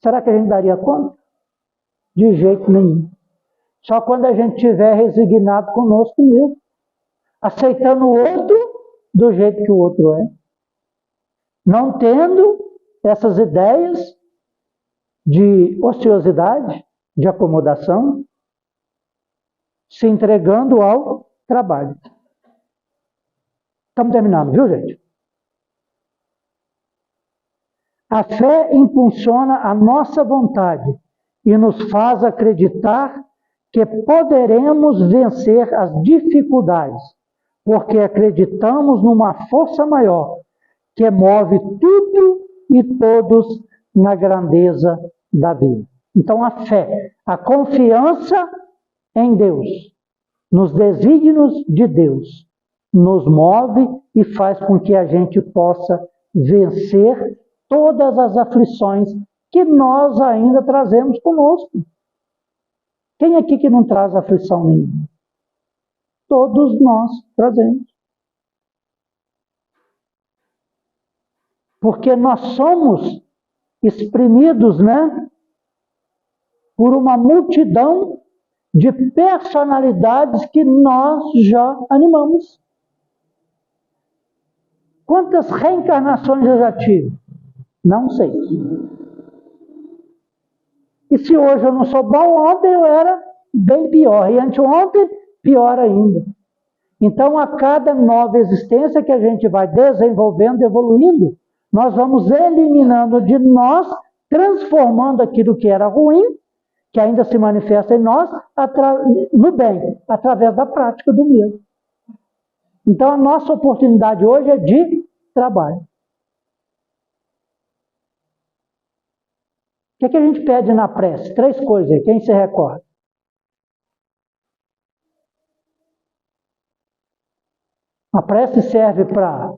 Será que a gente daria conta? De jeito nenhum. Só quando a gente estiver resignado conosco mesmo, aceitando o outro do jeito que o outro é. Não tendo essas ideias de ociosidade, de acomodação, se entregando ao trabalho. Estamos terminando, viu, gente? A fé impulsiona a nossa vontade e nos faz acreditar que poderemos vencer as dificuldades, porque acreditamos numa força maior que move tudo e todos na grandeza da vida. Então a fé, a confiança em Deus, nos desígnios de Deus, nos move e faz com que a gente possa vencer todas as aflições que nós ainda trazemos conosco. Quem aqui que não traz aflição nenhuma? Todos nós trazemos. Porque nós somos exprimidos, né, por uma multidão de personalidades que nós já animamos. Quantas reencarnações eu já tive? Não sei. E se hoje eu não sou bom, ontem eu era bem pior. E anteontem, pior ainda. Então, a cada nova existência que a gente vai desenvolvendo, evoluindo, nós vamos eliminando de nós, transformando aquilo que era ruim, que ainda se manifesta em nós, no bem, através da prática do mesmo. Então, a nossa oportunidade hoje é de trabalho. O que a gente pede na prece? 3 coisas aí, quem se recorda? A prece serve para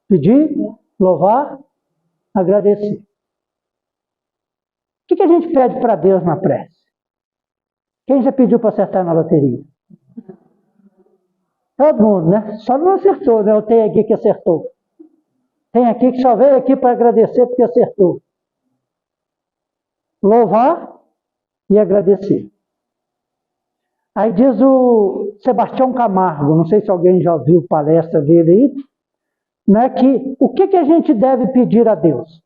pedir, louvar, agradecer. O que a gente pede para Deus na prece? Quem já pediu para acertar na loteria? Todo mundo, né? Só não acertou, né? Eu tenho aqui que acertou. Tem aqui que só veio aqui para agradecer porque acertou. Louvar e agradecer. Aí diz o Sebastião Camargo, não sei se alguém já ouviu palestra dele aí, né, que o que a gente deve pedir a Deus?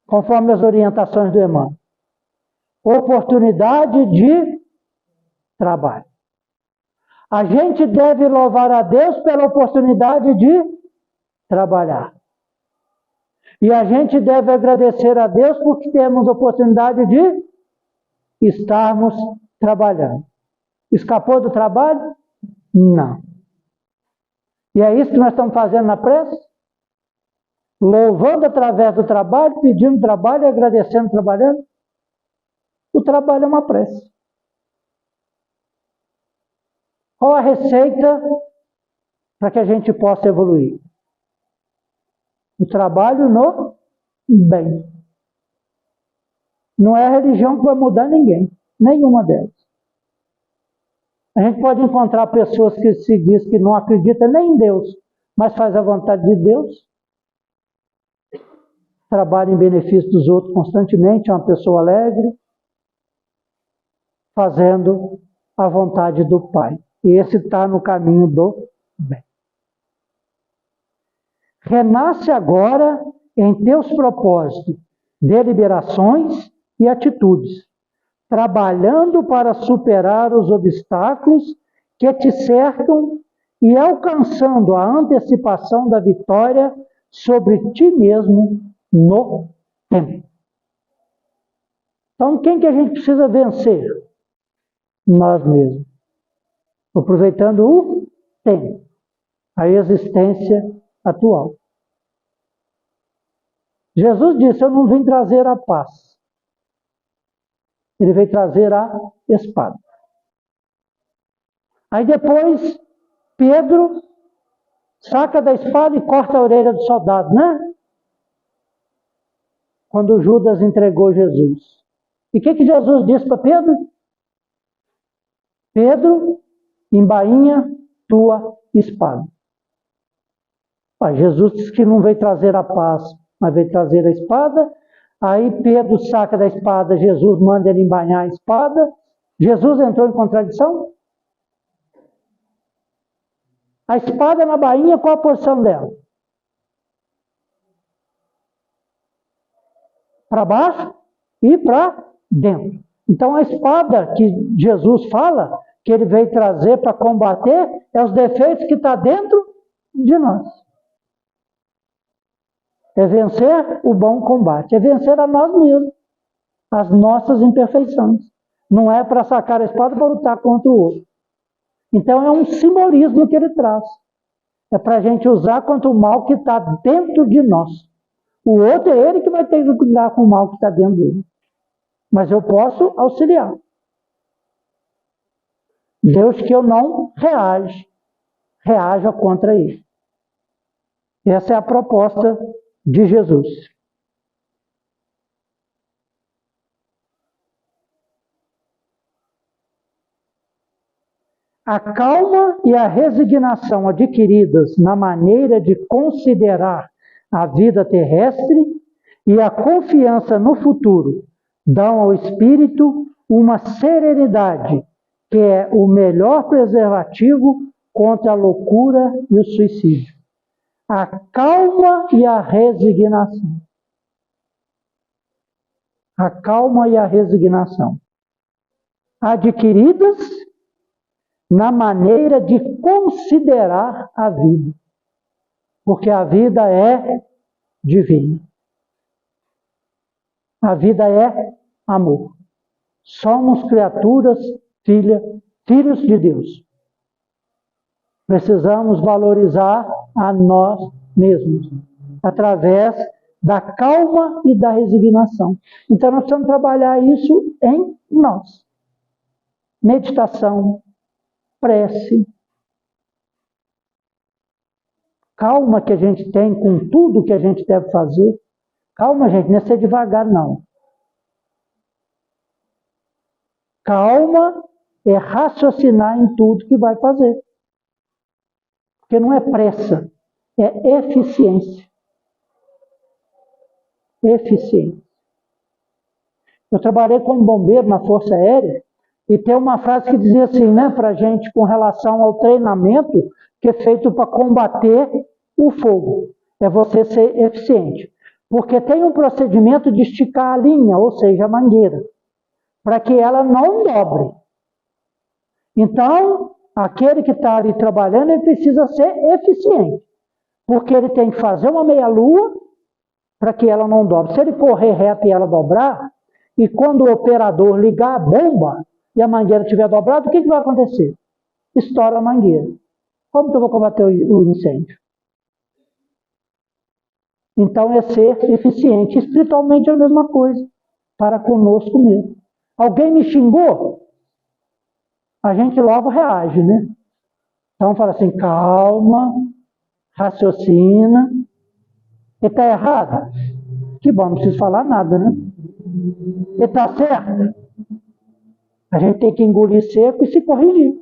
Conforme as orientações do Emmanuel. Oportunidade de trabalho. A gente deve louvar a Deus pela oportunidade de trabalhar. E a gente deve agradecer a Deus porque temos a oportunidade de estarmos trabalhando. Escapou do trabalho? Não. E é isso que nós estamos fazendo na prece? Louvando através do trabalho, pedindo trabalho e agradecendo trabalhando. O trabalho é uma prece. Qual a receita para que a gente possa evoluir? O trabalho no bem. Não é a religião que vai mudar ninguém, nenhuma delas. A gente pode encontrar pessoas que se diz que não acreditam nem em Deus, mas faz a vontade de Deus, trabalha em benefício dos outros constantemente, é uma pessoa alegre, fazendo a vontade do Pai. E esse está no caminho do bem. Renasce agora em teus propósitos, deliberações e atitudes, trabalhando para superar os obstáculos que te cercam e alcançando a antecipação da vitória sobre ti mesmo no tempo. Então, quem que a gente precisa vencer? Nós mesmos. Aproveitando o tempo, a existência atual. Jesus disse, eu não vim trazer a paz. Ele veio trazer a espada. Aí depois, Pedro saca da espada e corta a orelha do soldado, né? Quando Judas entregou Jesus. E o que Jesus disse para Pedro? Pedro, embainha tua espada. Jesus disse que não veio trazer a paz, mas veio trazer a espada. Aí Pedro saca da espada, Jesus manda ele embainhar a espada. Jesus entrou em contradição? A espada na bainha, qual a posição dela? Para baixo e para dentro. Então a espada que Jesus fala, que ele veio trazer para combater, é os defeitos que estão dentro de nós. É vencer o bom combate, é vencer a nós mesmos, as nossas imperfeições. Não é para sacar a espada para lutar contra o outro. Então é um simbolismo que ele traz. É para a gente usar contra o mal que está dentro de nós. O outro é ele que vai ter que cuidar com o mal que está dentro dele. Mas eu posso auxiliar. Deus que eu não reaja contra ele. Essa é a proposta de Jesus. A calma e a resignação adquiridas na maneira de considerar a vida terrestre e a confiança no futuro dão ao espírito uma serenidade que é o melhor preservativo contra a loucura e o suicídio. A calma e a resignação. A calma e a resignação. Adquiridas na maneira de considerar a vida. Porque a vida é divina. A vida é amor. Somos criaturas, filhos de Deus. Precisamos valorizar a nós mesmos, através da calma e da resignação. Então nós precisamos trabalhar isso em nós. Meditação, prece, calma que a gente tem com tudo que a gente deve fazer. Calma, gente, não é ser devagar, não. Calma é raciocinar em tudo que vai fazer. Porque não é pressa, é eficiência. Eficiência. Eu trabalhei como bombeiro na Força Aérea e tem uma frase que dizia assim, né, para a gente, com relação ao treinamento que é feito para combater o fogo. É você ser eficiente. Porque tem um procedimento de esticar a linha, ou seja, a mangueira, para que ela não dobre. Então, aquele que está ali trabalhando, ele precisa ser eficiente. Porque ele tem que fazer uma meia-lua para que ela não dobre. Se ele correr reto e ela dobrar, e quando o operador ligar a bomba e a mangueira estiver dobrada, o que vai acontecer? Estoura a mangueira. Como que eu vou combater o incêndio? Então é ser eficiente. Espiritualmente é a mesma coisa, para conosco mesmo. Alguém me xingou? A gente logo reage, né? Então fala assim, calma, raciocina. Ele está errado? Que bom, não preciso falar nada, né? Ele está certo? A gente tem que engolir seco e se corrigir.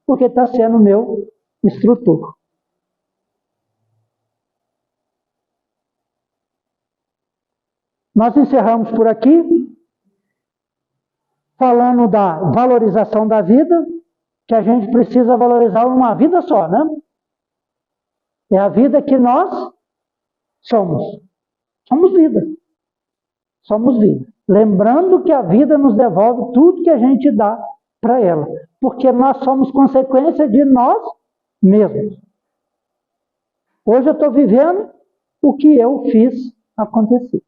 Porque está sendo o meu instrutor. Nós encerramos por aqui, falando da valorização da vida, que a gente precisa valorizar uma vida só, né? É a vida que nós somos. Somos vida. Somos vida. Lembrando que a vida nos devolve tudo que a gente dá para ela. Porque nós somos consequência de nós mesmos. Hoje eu estou vivendo o que eu fiz acontecer.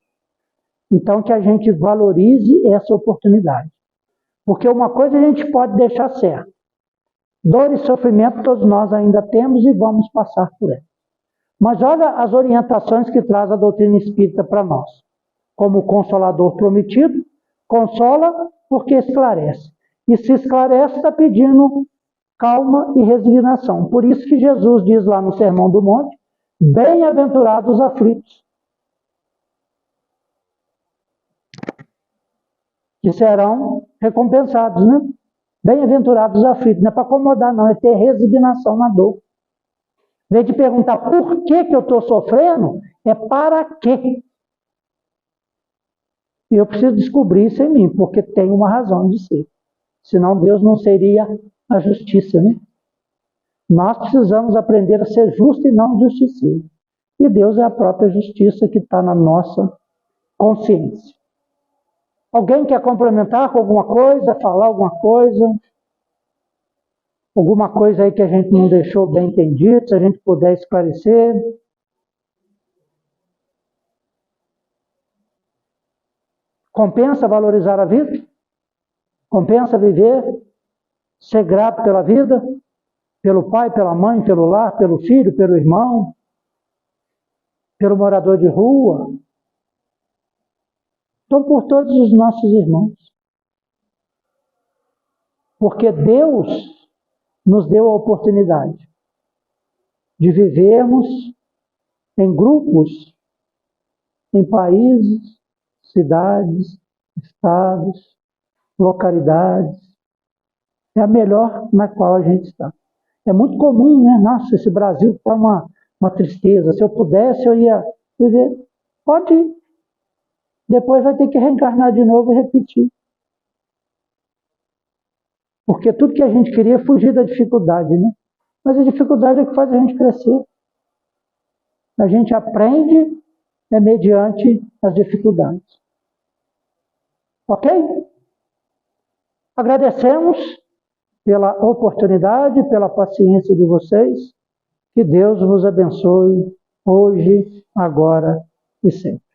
Então que a gente valorize essa oportunidade. Porque uma coisa a gente pode deixar certa. Dor e sofrimento todos nós ainda temos e vamos passar por ela. Mas olha as orientações que traz a doutrina espírita para nós. Como Consolador prometido, consola porque esclarece. E se esclarece, está pedindo calma e resignação. Por isso que Jesus diz lá no Sermão do Monte, bem-aventurados os aflitos, que serão recompensados, né? Bem-aventurados os aflitos, não é para acomodar não, é ter resignação na dor. Em vez de perguntar por que eu estou sofrendo, é para quê? E eu preciso descobrir isso em mim, porque tem uma razão de ser. Senão Deus não seria a justiça, né? Nós precisamos aprender a ser justo e não justiceiro. E Deus é a própria justiça que está na nossa consciência. Alguém quer complementar com alguma coisa, falar alguma coisa? Alguma coisa aí que a gente não deixou bem entendido, se a gente puder esclarecer? Compensa valorizar a vida? Compensa viver, ser grato pela vida? Pelo pai, pela mãe, pelo lar, pelo filho, pelo irmão, pelo morador de rua? Então, por todos os nossos irmãos. Porque Deus nos deu a oportunidade de vivermos em grupos, em países, cidades, estados, localidades. É a melhor na qual a gente está. É muito comum, né? Nossa, esse Brasil está uma tristeza. Se eu pudesse, eu ia viver. Pode ir. Depois vai ter que reencarnar de novo e repetir. Porque tudo que a gente queria é fugir da dificuldade, né? Mas a dificuldade é que faz a gente crescer. A gente aprende mediante as dificuldades. Ok? Agradecemos pela oportunidade, pela paciência de vocês. Que Deus vos abençoe hoje, agora e sempre.